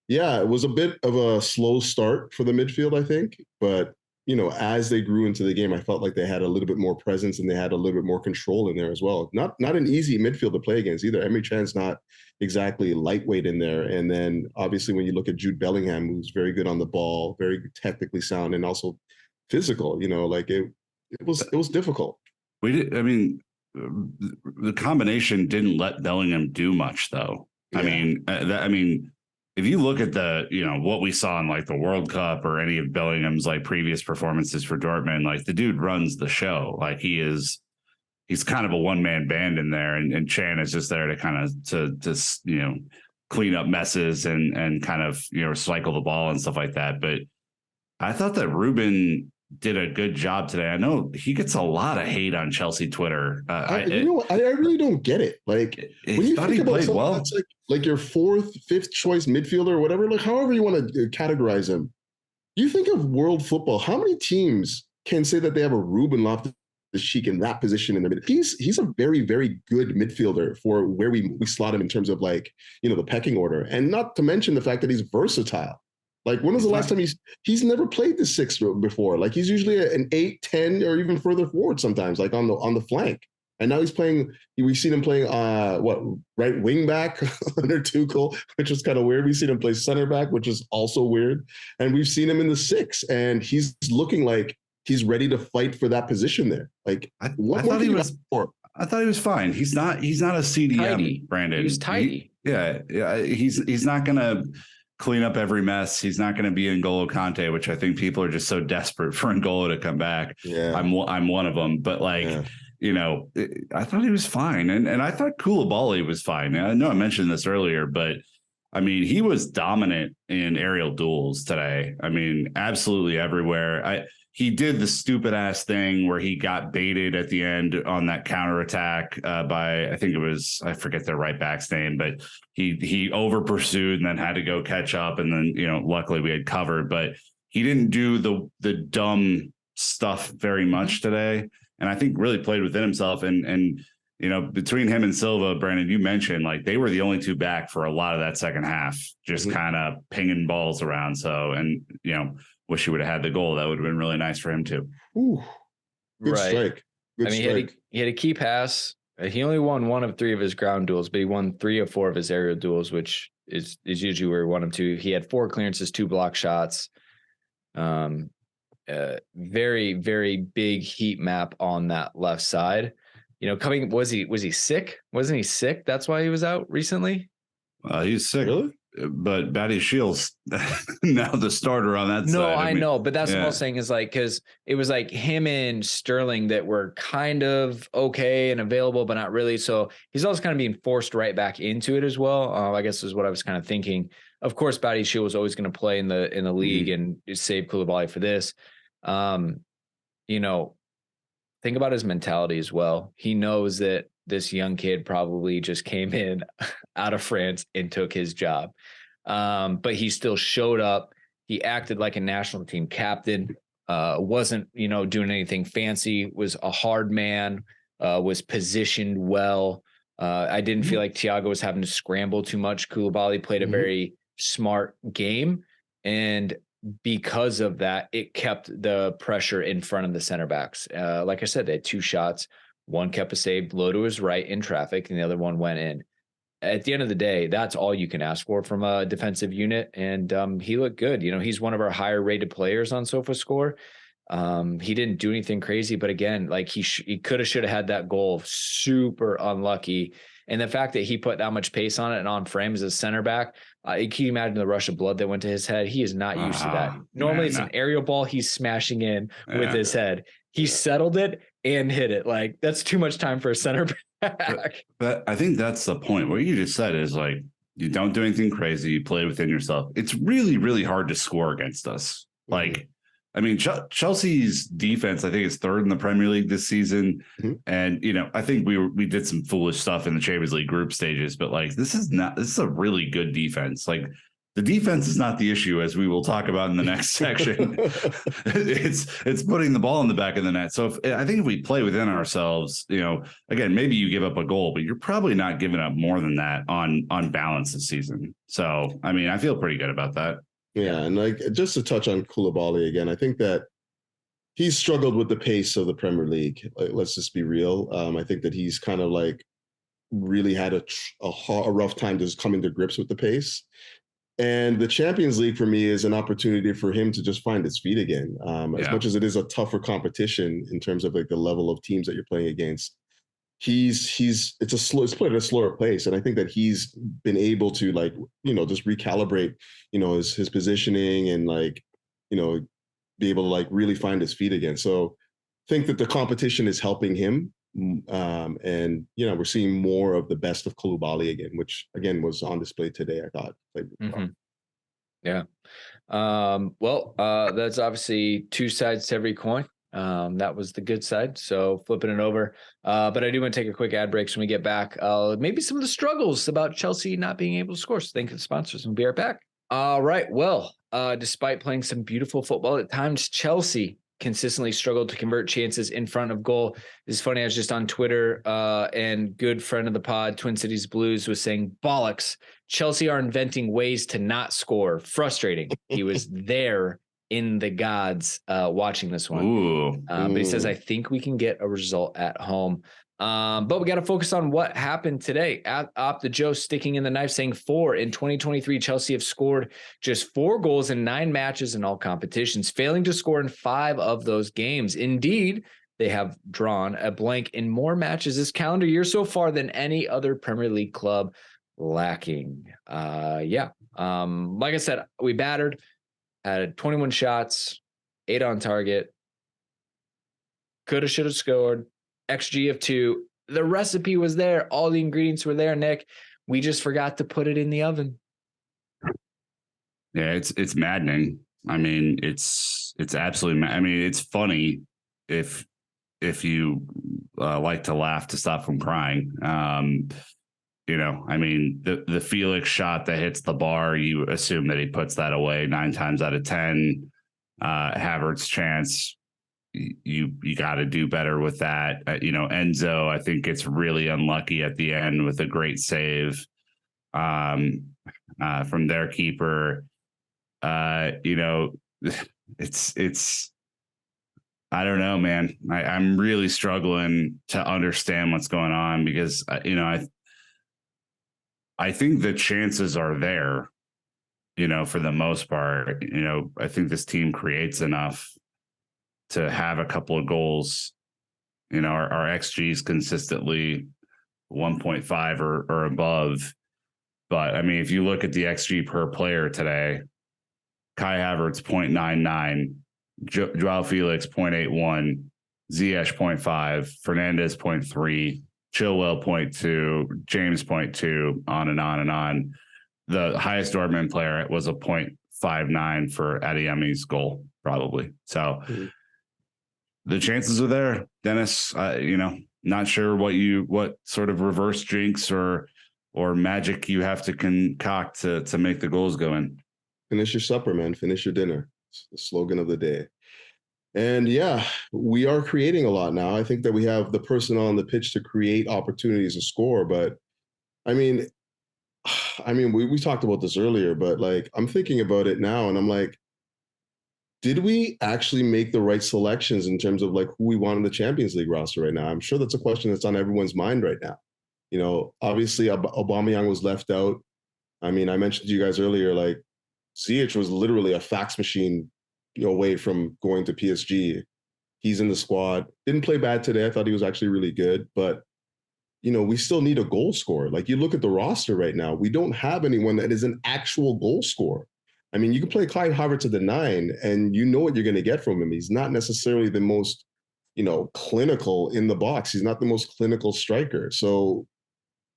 yeah, it was a bit of a slow start for the midfield, I think. But, as they grew into the game, I felt like they had a little bit more presence and they had a little bit more control in there as well. Not an easy midfield to play against either. Emre Can's not exactly lightweight in there. And then obviously when you look at Jude Bellingham, who's very good on the ball, very technically sound, and also physical, it was difficult. The combination didn't let Bellingham do much though. Yeah. If you look at what we saw in like the World Cup or any of Bellingham's like previous performances for Dortmund, like the dude runs the show. Like he's kind of a one-man band in there, and Chan is just there to kind of to clean up messes and kind of cycle the ball and stuff like that. But I thought that Ruben did a good job today. I know he gets a lot of hate on Chelsea Twitter. I really don't get it. Like when you think about someone well, that's like your fourth, fifth choice midfielder or whatever, like however you want to categorize him. You think of world football, how many teams can say that they have a Ruben Loftus-Cheek in that position in the middle? He's a very, very good midfielder for where we slot him in terms of like, the pecking order. And not to mention the fact that he's versatile. Like when was the last time he's never played the 6 before? Like he's usually an 8, 10, or even further forward sometimes, like on the flank. And now he's playing. We've seen him playing right wing back under Tuchel, which was kind of weird. We've seen him play center back, which is also weird. And we've seen him in the 6, and he's looking like he's ready to fight for that position there. Like I thought he was fine. He's not a CDM, tidy. Brandon. He's tidy. He's not gonna clean up every mess. He's not going to be N'Golo Kante, which I think people are just so desperate for N'Golo to come back. Yeah. I'm one of them, but I thought he was fine. And I thought Koulibaly was fine. I know I mentioned this earlier, but he was dominant in aerial duels today. Absolutely everywhere. He did the stupid ass thing where he got baited at the end on that counterattack by, I think it was, I forget their right back's name, but he over pursued and then had to go catch up. And then, luckily we had covered, but he didn't do the dumb stuff very much today. And I think really played within himself. And between him and Silva, Brandon, you mentioned like they were the only two back for a lot of that second half, just kind of pinging balls around. So, and, wish he would have had the goal. That would have been really nice for him too. Ooh, good strike. Good strike. He had a key pass. He only won 1 of 3 of his ground duels, but he won 3 of 4 of his aerial duels, which is usually where we want him to. He had 4 clearances, 2 block shots. Very, very big heat map on that left side. Was he sick? Wasn't he sick? That's why he was out recently. He's sick. Really? but Batty Shields now the starter on that side. No, I know, but that's what I'm yeah. saying is like, because it was like him and Sterling that were kind of okay and available, but not really. So he's also kind of being forced right back into it as well. I guess is what I was kind of thinking. Of course, Batty Shield was always going to play in the league and save Koulibaly for this. You know, think about his mentality as well. He knows that this young kid probably just came in out of France and took his job. But he still showed up. He acted like a national team captain, wasn't, doing anything fancy, was a hard man, was positioned well. I didn't feel like Thiago was having to scramble too much. Koulibaly played a very smart game. And because of that, it kept the pressure in front of the center backs. Like I said, they had 2 shots. One kept a save low to his right in traffic, and the other one went in. At the end of the day, that's all you can ask for from a defensive unit. And he looked good. He's one of our higher rated players on SofaScore. He didn't do anything crazy, but again, like he should have had that goal. Super unlucky. And the fact that he put that much pace on it and on frame as a center back, can you imagine the rush of blood that went to his head? He is not used to that. Normally it's an aerial ball he's smashing in with his head. He settled it and hit it. Like, that's too much time for a center back. But I think that's the point. What you just said is like, you don't do anything crazy. You play within yourself. It's really, really hard to score against us. Like, I mean, Chelsea's defense, I think, is 3rd in the Premier League this season. And, I think we did some foolish stuff in the Champions League group stages, but like, this is a really good defense. Like, the defense is not the issue, as we will talk about in the next section. It's putting the ball in the back of the net. So I think if we play within ourselves, again, maybe you give up a goal, but you're probably not giving up more than that on balance this season. So, I mean, I feel pretty good about that. Yeah, and like, just to touch on Koulibaly again, I think that he's struggled with the pace of the Premier League. Like, let's just be real. I think that he's kind of like really had a rough time just coming to grips with the pace. And the Champions League for me is an opportunity for him to just find his feet again. As much as it is a tougher competition in terms of like the level of teams that you're playing against, it's played at a slower pace, and I think that he's been able to like just recalibrate his positioning and like be able to like really find his feet again. So I think that the competition is helping him, and we're seeing more of the best of Koulibaly again, which again was on display today. I thought. Yeah. Well, that's obviously 2 sides to every coin. That was the good side. So flipping it over. But I do want to take a quick ad break. So when we get back, maybe some of the struggles about Chelsea not being able to score. So thank you to the sponsors, and we'll be right back. All right. Well, despite playing some beautiful football at times, Chelsea consistently struggled to convert chances in front of goal. It's funny. I was just on Twitter, and good friend of the pod, Twin Cities Blues, was saying, bollocks, Chelsea are inventing ways to not score. Frustrating. He was there in the gods watching this one. But he says, I think we can get a result at home. But we got to focus on what happened today. Op the Joe sticking in the knife, saying 4 in 2023. Chelsea have scored just 4 goals in 9 matches in all competitions, failing to score in 5 of those games. Indeed, they have drawn a blank in more matches this calendar year so far than any other Premier League club, lacking. Like I said, we battered, had 21 shots, 8 on target. Coulda, shoulda scored. XG of 2. The recipe was there. All the ingredients were there, Nick. We just forgot to put it in the oven. Yeah, it's maddening. I mean, it's absolutely. I mean, it's funny if you like to laugh to stop from crying. I mean, the Felix shot that hits the bar, you assume that he puts that away 9 times out of 10. Havertz's chance, you got to do better with that. Enzo, I think, gets really unlucky at the end with a great save from their keeper. It's I don't know, man. I'm really struggling to understand what's going on, because I think the chances are there, for the most part. I think this team creates enough to have a couple of goals. Our XG is consistently 1.5 or above. But I mean, if you look at the XG per player today, Kai Havertz 0.99, Joao Felix 0.81, Ziyech 0.5, Fernandez 0.3, Chilwell 0.2, James 0.2, on and on and on. The highest Dortmund player was a 0.59 for Adeyemi's goal, probably. So the chances are there, Dennis. Not sure what sort of reverse jinx or magic you have to concoct to make the goals go in. Finish your supper, man. Finish your dinner. It's the slogan of the day. And yeah, we are creating a lot now. I think that we have the personnel on the pitch to create opportunities to score. But I mean, we talked about this earlier, but like I'm thinking about it now, and I'm like, did we actually make the right selections in terms of like who we want in the Champions League roster right now? I'm sure that's a question that's on everyone's mind right now. Obviously Aubameyang was left out. I mean, I mentioned to you guys earlier, like Ziyech was literally a fax machine away from going to PSG. He's in the squad. Didn't play bad today. I thought he was actually really good, but we still need a goal scorer. Like you look at the roster right now, we don't have anyone that is an actual goal scorer. I mean, you can play Kai Havertz at the 9 and you know what you're going to get from him. He's not necessarily the most, clinical in the box. He's not the most clinical striker. So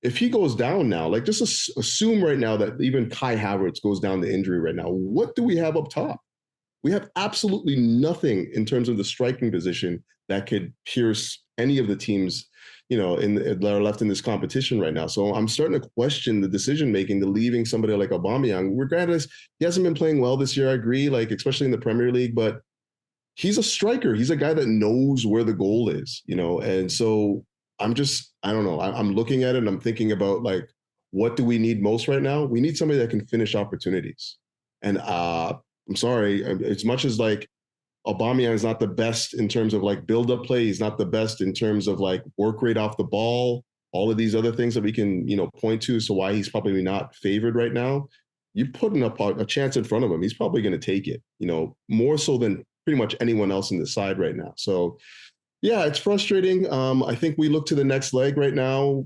if he goes down now, like just assume right now that even Kai Havertz goes down to injury right now, what do we have up top? We have absolutely nothing in terms of the striking position that could pierce any of the teams, that are left in this competition right now. So I'm starting to question the decision-making to leaving somebody like Aubameyang. Regardless, he hasn't been playing well this year, I agree, like especially in the Premier League, but he's a striker. He's a guy that knows where the goal is, and so I don't know. I'm looking at it and I'm thinking about like, what do we need most right now? We need somebody that can finish opportunities. And I'm sorry, as much as like Aubameyang is not the best in terms of like build-up play, he's not the best in terms of like work rate off the ball, all of these other things that we can, point to. So why he's probably not favored right now. You're putting up a chance in front of him. He's probably going to take it, more so than pretty much anyone else in the side right now. So yeah, it's frustrating. I think we look to the next leg right now.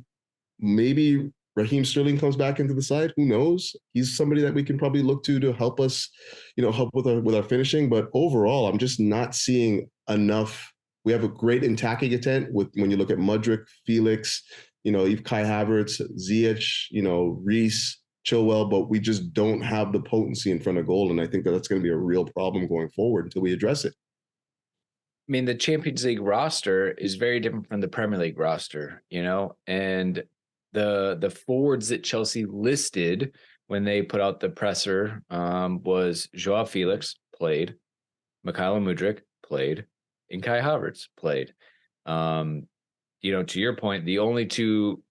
Maybe Raheem Sterling comes back into the side. Who knows? He's somebody that we can probably look to help us, help with our finishing. But overall, I'm just not seeing enough. We have a great attacking intent when you look at Mudryk, Felix, Kai Havertz, Ziyech, Reese, Chilwell, but we just don't have the potency in front of goal. And I think that's going to be a real problem going forward until we address it. I mean, the Champions League roster is very different from the Premier League roster, and the forwards that Chelsea listed when they put out the presser was Joao Felix played, Mykhailo Mudryk played, and Kai Havertz played. To your point, the only two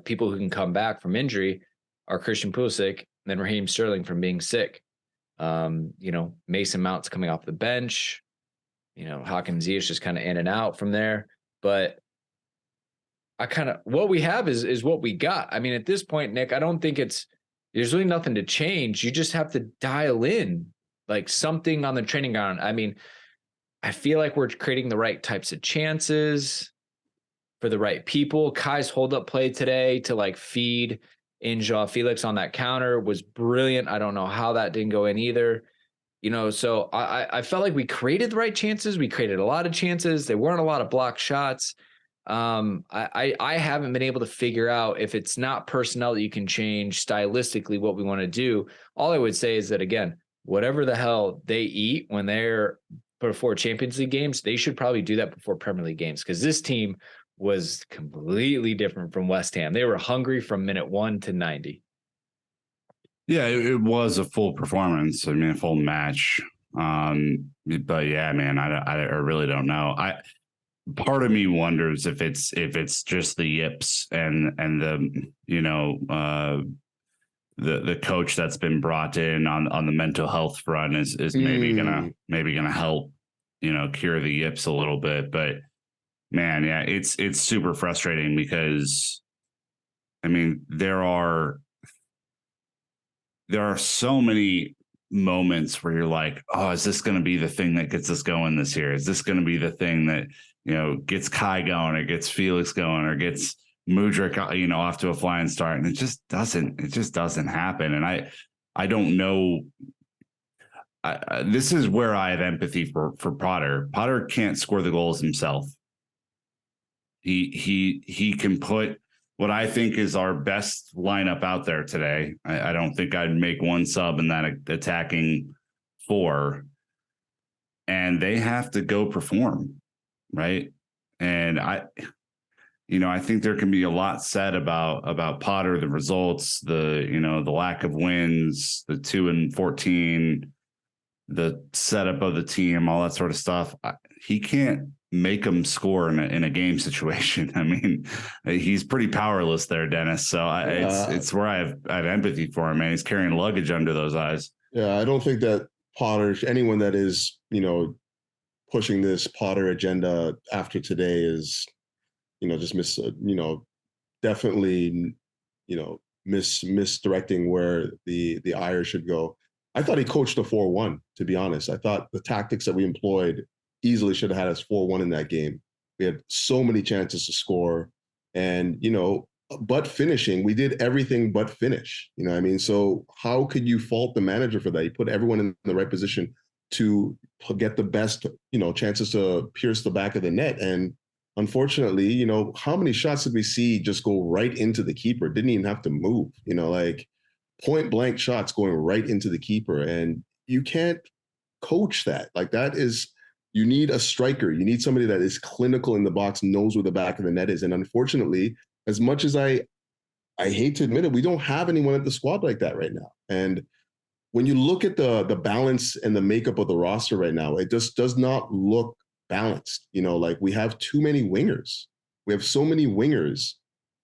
people who can come back from injury are Christian Pulisic and then Raheem Sterling from being sick. Mason Mount's coming off the bench. Hakim Ziyech just kind of in and out from there. But what we have is what we got. I mean, at this point, Nick, I don't think there's really nothing to change. You just have to dial in like something on the training ground. I mean, I feel like we're creating the right types of chances for the right people. Kai's hold-up play today to like feed in Joao Felix on that counter was brilliant. I don't know how that didn't go in either. So I felt like we created the right chances. We created a lot of chances. There weren't a lot of block shots. I haven't been able to figure out if it's not personnel that you can change stylistically what we want to do. All I would say is that, again, whatever the hell they eat when they're before Champions League games, they should probably do that before Premier League games, because this team was completely different from West Ham. They were hungry from minute 1 to 90. Yeah, it was a full performance. I mean, a full match. But yeah, man, I really don't know. Part of me wonders if it's just the yips and the coach that's been brought in on the mental health front is maybe gonna help cure the yips a little bit. But man, yeah, it's super frustrating because I mean there are so many moments where you're like, oh, is this going to be the thing that gets us going this year? Is this going to be the thing that, gets Kai going or gets Felix going or gets Mudryk, off to a flying start, and it just doesn't happen. And I don't know. This is where I have empathy for Potter. Potter can't score the goals himself. He can put what I think is our best lineup out there today. I don't think I'd make one sub in that attacking four, and they have to go perform, right? And I think there can be a lot said about Potter, the results, the lack of wins, the 2-14, the setup of the team, all that sort of stuff. He can't make them score in a game situation. I mean, he's pretty powerless there, Dennis. So it's where I have empathy for him, man. He's carrying luggage under those eyes. Yeah, I don't think that Potter, anyone that is, pushing this Potter agenda after today is, just definitely, misdirecting where the ire should go. I thought he coached a 4-1, to be honest. I thought the tactics that we employed easily should have had us 4-1 in that game. We had so many chances to score. And, but finishing, we did everything but finish. I mean? So how could you fault the manager for that? He put everyone in the right position to get the best, chances to pierce the back of the net. And unfortunately, how many shots did we see just go right into the keeper? Didn't even have to move, like point blank shots going right into the keeper. And you can't coach that. Like that is, you need a striker. You need somebody that is clinical in the box, knows where the back of the net is. And unfortunately, as much as I hate to admit it, we don't have anyone at the squad like that right now. And when you look at the balance and the makeup of the roster right now, it just does not look balanced. Like we have too many wingers. We have so many wingers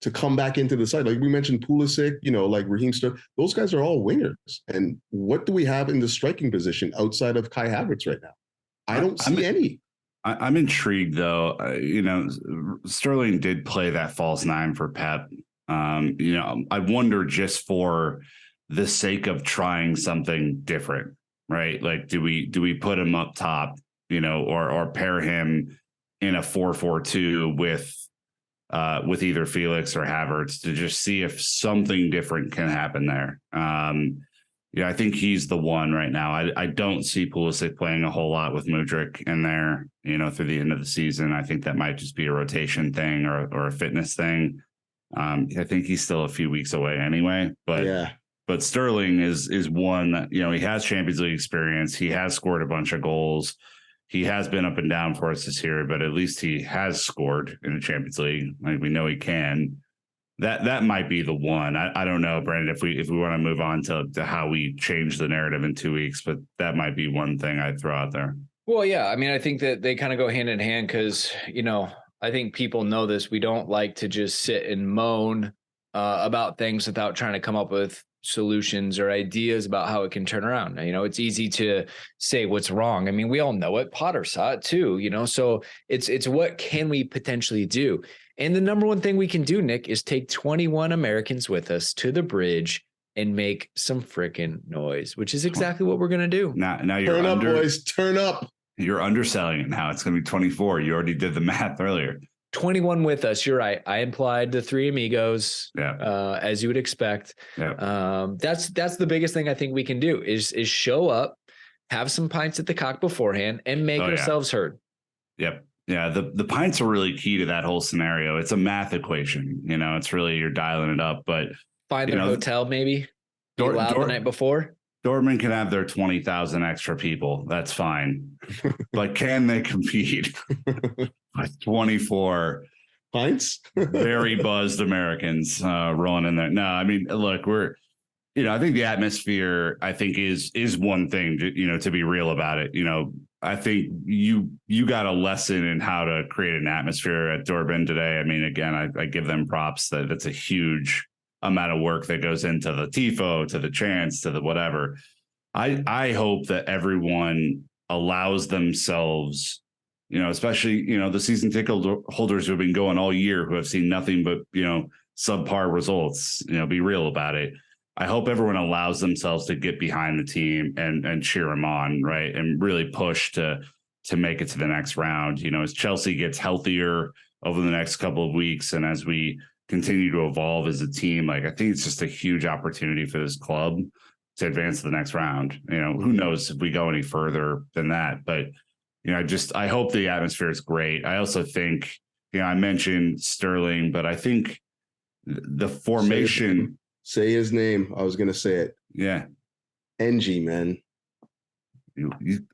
to come back into the side. Like we mentioned Pulisic, like Raheem Sterling, those guys are all wingers. And what do we have in the striking position outside of Kai Havertz right now? I don't see any. I'm intrigued though. Sterling did play that false nine for Pep. I wonder just for the sake of trying something different, right? Like, do we put him up top, or pair him in a 4-4-2 with either Felix or Havertz to just see if something different can happen there. I think he's the one right now. I don't see Pulisic playing a whole lot with Mudryk in there, through the end of the season. I think that might just be a rotation thing or a fitness thing. I think he's still a few weeks away anyway, but yeah. But Sterling is one that, he has Champions League experience. He has scored a bunch of goals. He has been up and down for us this year, but at least he has scored in the Champions League. Like we know he can. That might be the one. I don't know, Brandon, if we want to move on to how we change the narrative in 2 weeks, but that might be one thing I'd throw out there. Well, yeah. I mean, I think that they kind of go hand in hand because, I think people know this. We don't like to just sit and moan about things without trying to come up with solutions or ideas about how it can turn around. It's easy to say what's wrong. I mean, we all know it. Potter saw it too, so it's what can we potentially do? And the number one thing we can do, Nick, is take 21 Americans with us to the bridge and make some freaking noise, which is exactly what we're going to do. Now you're turn up, boys, turn up. You're underselling it now. It's going to be 24. You already did the math earlier. 21 with us. You're right. I implied the three amigos, as you would expect. Yeah. That's the biggest thing I think we can do is show up, have some pints at the cock beforehand, and make ourselves heard. Yep. Yeah. The pints are really key to that whole scenario. It's a math equation. It's really, you're dialing it up, but find a hotel, maybe be loud the night before. Dortmund can have their 20,000 extra people. That's fine. But can they compete with 24 pints? Very buzzed Americans rolling in there? No, I mean, look, I think the atmosphere, is one thing, to be real about it. I think you got a lesson in how to create an atmosphere at Dortmund today. I mean, again, I give them props that it's a huge amount of work that goes into the tifo, to the chants, to the whatever. I hope that everyone allows themselves, especially, the season ticket holders who have been going all year, who have seen nothing but, subpar results, be real about it. I hope everyone allows themselves to get behind the team and cheer them on, right? And really push to make it to the next round. As Chelsea gets healthier over the next couple of weeks, and as we continue to evolve as a team. Like, I think it's just a huge opportunity for this club to advance to the next round. Who knows if we go any further than that, but I hope the atmosphere is great. I also think, I mentioned Sterling, but I think the formation. Say his name. I was going to say it. Yeah. NG, man.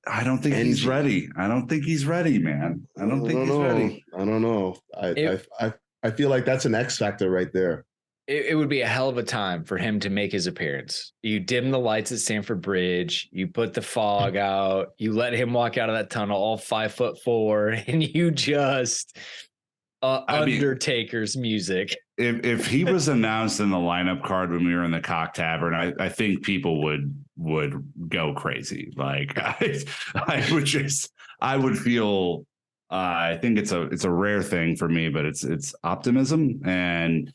I don't think he's ready. I don't think he's ready, man. I don't think he's ready. I don't know. I feel like that's an X factor right there. It would be a hell of a time for him to make his appearance. You dim the lights at Stamford Bridge, you put the fog out, you let him walk out of that tunnel all 5'4", and you just Undertaker's music. If he was announced in the lineup card when we were in the Cock Tavern, I think people would go crazy. Like I would feel. I think it's a rare thing for me, but it's optimism, and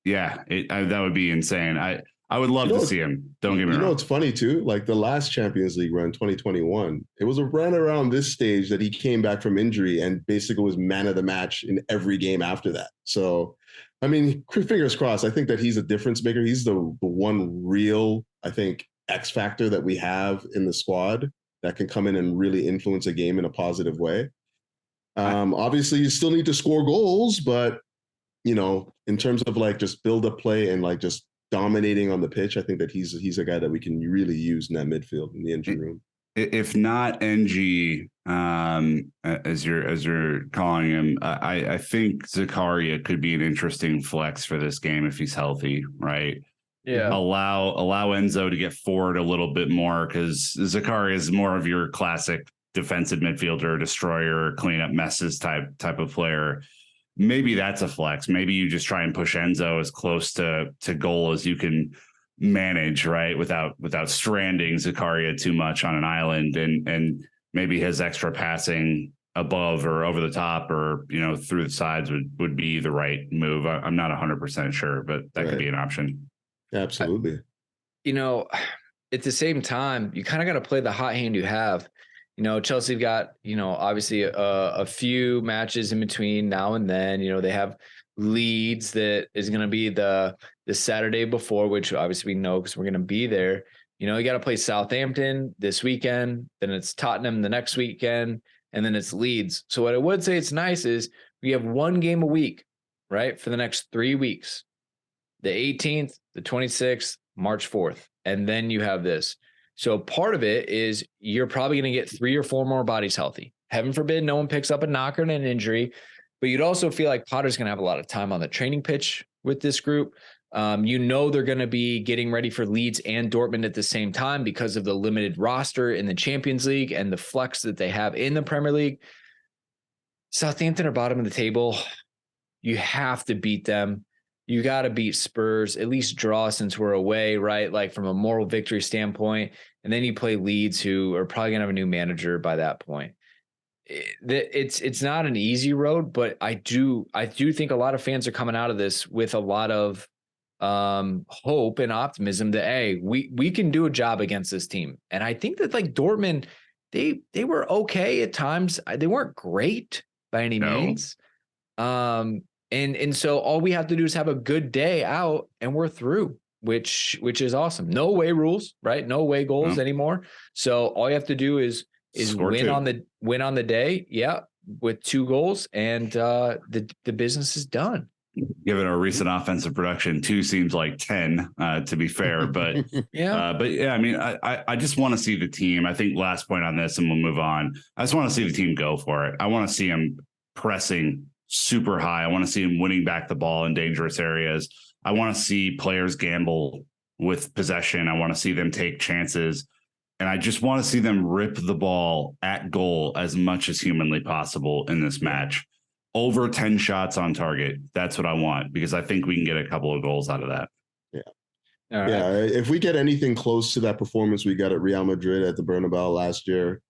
yeah, that would be insane. I would love to see him. Don't get me wrong. It's funny too. Like the last Champions League run, 2021, it was around this stage that he came back from injury and basically was man of the match in every game after that. So, I mean, fingers crossed. I think that he's a difference maker. He's the one real, I think, X factor that we have in the squad that can come in and really influence a game in a positive way. Obviously, you still need to score goals, but in terms of like just build up play and like just dominating on the pitch, I think that he's a guy that we can really use in that midfield in the engine room. If not NG, as you're calling him, I think Zakaria could be an interesting flex for this game if he's healthy, right? Yeah. Allow Enzo to get forward a little bit more, because Zakaria is more of your classic defensive midfielder, destroyer, clean up messes type of player. Maybe that's a flex. Maybe you just try and push Enzo as close to goal as you can manage, right? Without stranding Zakaria too much on an island, and maybe his extra passing above or over the top or through the sides would be the right move. I'm not 100% sure, but that could be an option. Absolutely. At the same time, you kind of got to play the hot hand you have. Chelsea got, obviously a few matches in between now and then. They have Leeds that is going to be the Saturday before, which obviously we know because we're going to be there. You got to play Southampton this weekend, then it's Tottenham the next weekend, and then it's Leeds. So what I would say it's nice is we have one game a week, right, for the next 3 weeks, the 18th, the 26th, March 4th, and then you have this. So part of it is you're probably going to get 3 or 4 more bodies healthy. Heaven forbid no one picks up a knock or an injury, but you'd also feel like Potter's going to have a lot of time on the training pitch with this group. They're going to be getting ready for Leeds and Dortmund at the same time because of the limited roster in the Champions League and the flex that they have in the Premier League. Southampton are bottom of the table. You have to beat them. You got to beat Spurs, at least draw since we're away, right? Like from a moral victory standpoint. And then you play Leeds, who are probably going to have a new manager by that point. It's not an easy road, but I do think a lot of fans are coming out of this with a lot of hope and optimism that, hey, we can do a job against this team. And I think that like Dortmund, they were okay at times. They weren't great by any means. And so all we have to do is have a good day out and we're through, which is awesome. No away rules, right? No away goals anymore. So all you have to do is win on the day. Yeah. With 2 goals and the business is done. Given our recent offensive production, 2 seems like 10 to be fair, but I mean, I just want to see the team. I think last point on this and we'll move on. I just want to see the team go for it. I want to see them pressing super high. I want to see him winning back the ball in dangerous areas. I want to see players gamble with possession. I want to see them take chances. And I just want to see them rip the ball at goal as much as humanly possible in this match. Over 10 shots on target. That's what I want, because I think we can get a couple of goals out of that. Yeah. All right. Yeah. If we get anything close to that performance we got at Real Madrid at the Bernabeu last year,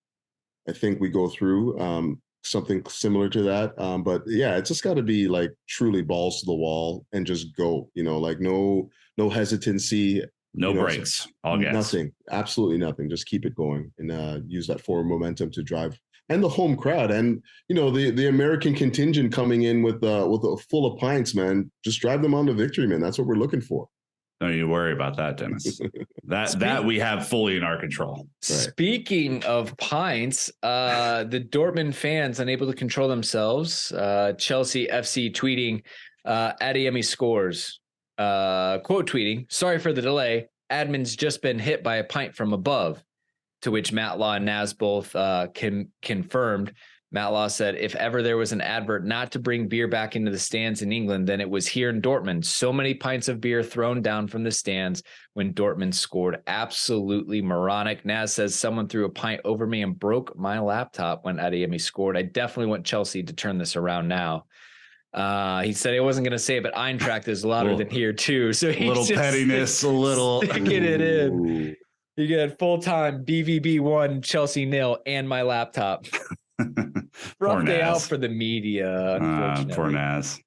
I think we go through. Something similar to that. But yeah, it's just got to be like truly balls to the wall and just go, like no hesitancy, no breaks, all gas, nothing, absolutely nothing. Just keep it going and use that forward momentum to drive and the home crowd, and the American contingent coming in with a full of pints, man. Just drive them on to victory, man. That's what we're looking for. Don't you worry about that, Dennis. that we have fully in our control. Right. Speaking of pints, the Dortmund fans unable to control themselves. Chelsea FC tweeting, Adeyemi scores. Quote tweeting, sorry for the delay. Admin's just been hit by a pint from above. To which Matt Law and Naz both confirmed. Matt Law said, if ever there was an advert not to bring beer back into the stands in England, then it was here in Dortmund. So many pints of beer thrown down from the stands when Dortmund scored. Absolutely moronic. Naz says, someone threw a pint over me and broke my laptop when Adeyemi scored. I definitely want Chelsea to turn this around now. He said he wasn't going to say it, but Eintracht is louder than here too. So he's a little pettiness, a little sticking it in. You get full-time BVB 1, Chelsea 0, and my laptop. Rough day out for the media, unfortunately. Poor Naz.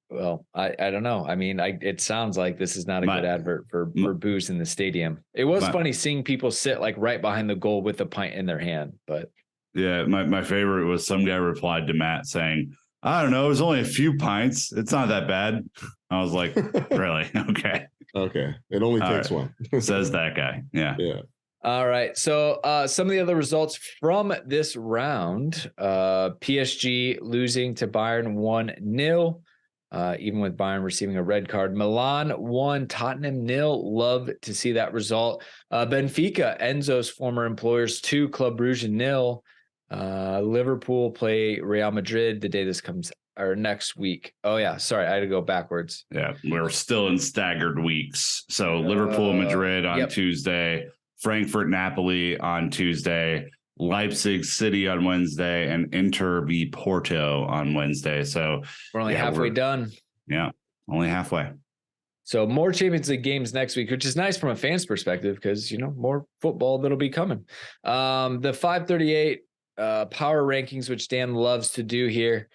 Well, I don't know. I mean, it sounds like this is not a good advert for booze in the stadium. It was funny seeing people sit like right behind the goal with a pint in their hand, but yeah, my favorite was some guy replied to Matt saying, I don't know, it was only a few pints. It's not that bad. I was like, really? Okay. Okay. It only takes one. Says that guy. Yeah. Yeah. All right. So some of the other results from this round, PSG losing to Bayern 1-0, even with Bayern receiving a red card. Milan 1, Tottenham 0. Love to see that result. Benfica, Enzo's former employers 2, Club Brugge 0. Liverpool play Real Madrid the day this comes or next week. Oh yeah, sorry, I had to go backwards. Yeah, we're still in staggered weeks. So Liverpool, Madrid on Tuesday, Frankfurt, Napoli on Tuesday, Leipzig City on Wednesday, and Inter v Porto on Wednesday. So we're only halfway done. Yeah, only halfway. So more Champions League games next week, which is nice from a fan's perspective because more football that'll be coming. The 538 power rankings, which Dan loves to do here.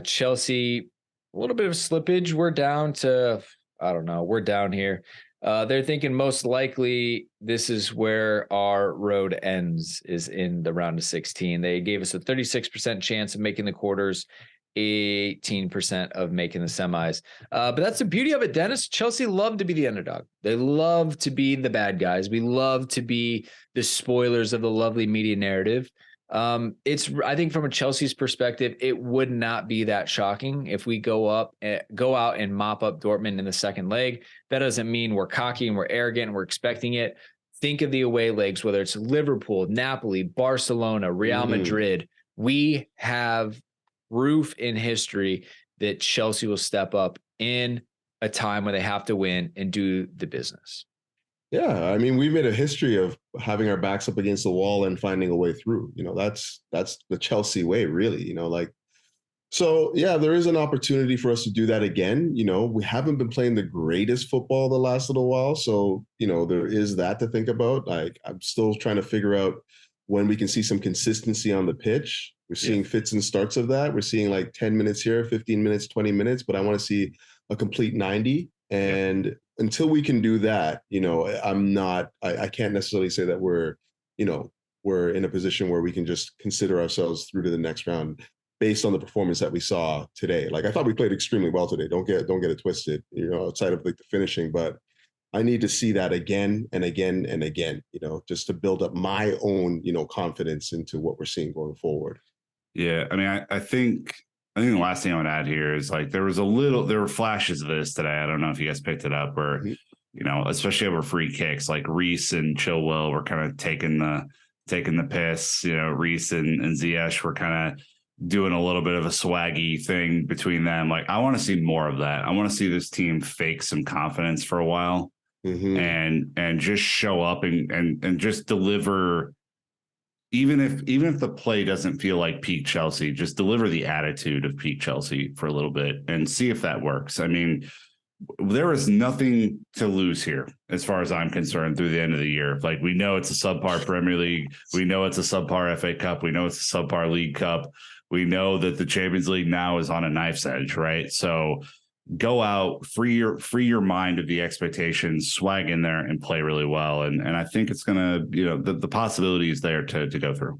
Chelsea, a little bit of slippage. We're down to, I don't know, we're down here. They're thinking most likely this is where our road ends, is in the round of 16. They gave us a 36% chance of making the quarters, 18% of making the semis. But that's the beauty of it, Dennis. Chelsea love to be the underdog. They love to be the bad guys. We love to be the spoilers of the lovely media narrative. I think from a Chelsea's perspective, it would not be that shocking if we go out and mop up Dortmund in the second leg. That doesn't mean we're cocky and we're arrogant and we're expecting it. Think of the away legs, whether it's Liverpool, Napoli, Barcelona, Real Madrid. We have proof in history that Chelsea will step up in a time where they have to win and do the business. Yeah, I mean, we made a history of having our backs up against the wall and finding a way through. That's the Chelsea way, really. So yeah, there is an opportunity for us to do that again. We haven't been playing the greatest football the last little while, so there is that to think about. I'm still trying to figure out when we can see some consistency on the pitch. We're seeing fits and starts of that. We're seeing like 10 minutes here, 15 minutes, 20 minutes, but I want to see a complete 90. And until we can do that, I can't necessarily say that we're in a position where we can just consider ourselves through to the next round based on the performance that we saw today. Like, I thought we played extremely well today. Don't get it twisted, outside of like the finishing, but I need to see that again and again and again, just to build up my own, confidence into what we're seeing going forward. Yeah. I mean, I think the last thing I would add here is like there were flashes of this today. I don't know if you guys picked it up where, especially over free kicks, like Reece and Chilwell were kind of taking the piss. Reece and Ziyech were kind of doing a little bit of a swaggy thing between them. Like, I want to see more of that. I want to see this team fake some confidence for a while and just show up and just deliver. Even if the play doesn't feel like peak Chelsea, just deliver the attitude of peak Chelsea for a little bit and see if that works. I mean, there is nothing to lose here as far as I'm concerned through the end of the year. Like, we know it's a subpar Premier League. We know it's a subpar FA Cup. We know it's a subpar League Cup. We know that the Champions League now is on a knife's edge, right? So go out, free your mind of the expectations, swag in there and play really well. And I think it's going to, the possibility is there to go through.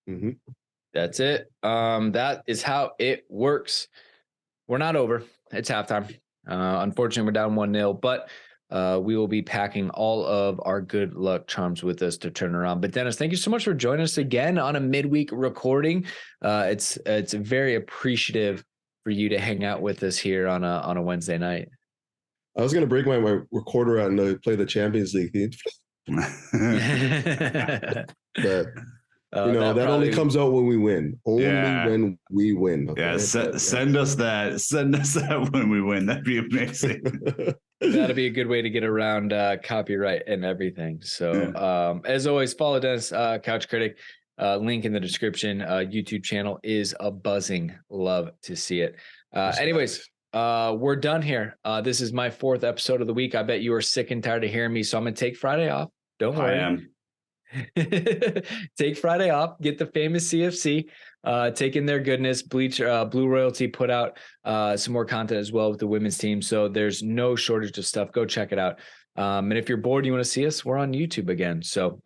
Mm-hmm. That's it. That is how it works. We're not over. It's halftime. Unfortunately, we're down 1-0, but we will be packing all of our good luck charms with us to turn around. But Dennis, thank you so much for joining us again on a midweek recording. It's very appreciative for you to hang out with us here on a Wednesday night. I was going to break my recorder out and play the Champions League theme. But that only comes out when we win. Only when we win. Okay? Yeah, send us that. Send us that when we win. That'd be amazing. That'd be a good way to get around copyright and everything. So as always, follow Dennis, Couch Critic. Link in the description. YouTube channel is a buzzing. Love to see it. Anyways, we're done here. This is my 4th episode of the week. I bet you are sick and tired of hearing me, so I'm going to take Friday off. Don't worry. I am. Take Friday off, get the famous CFC, take in their goodness. Blue Royalty put out some more content as well with the women's team, so there's no shortage of stuff. Go check it out. And if you're bored and you want to see us, we're on YouTube again, so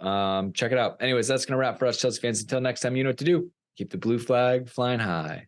check it out. Anyways, that's gonna wrap for us Chelsea fans. Until next time, you know what to do. Keep the blue flag flying high.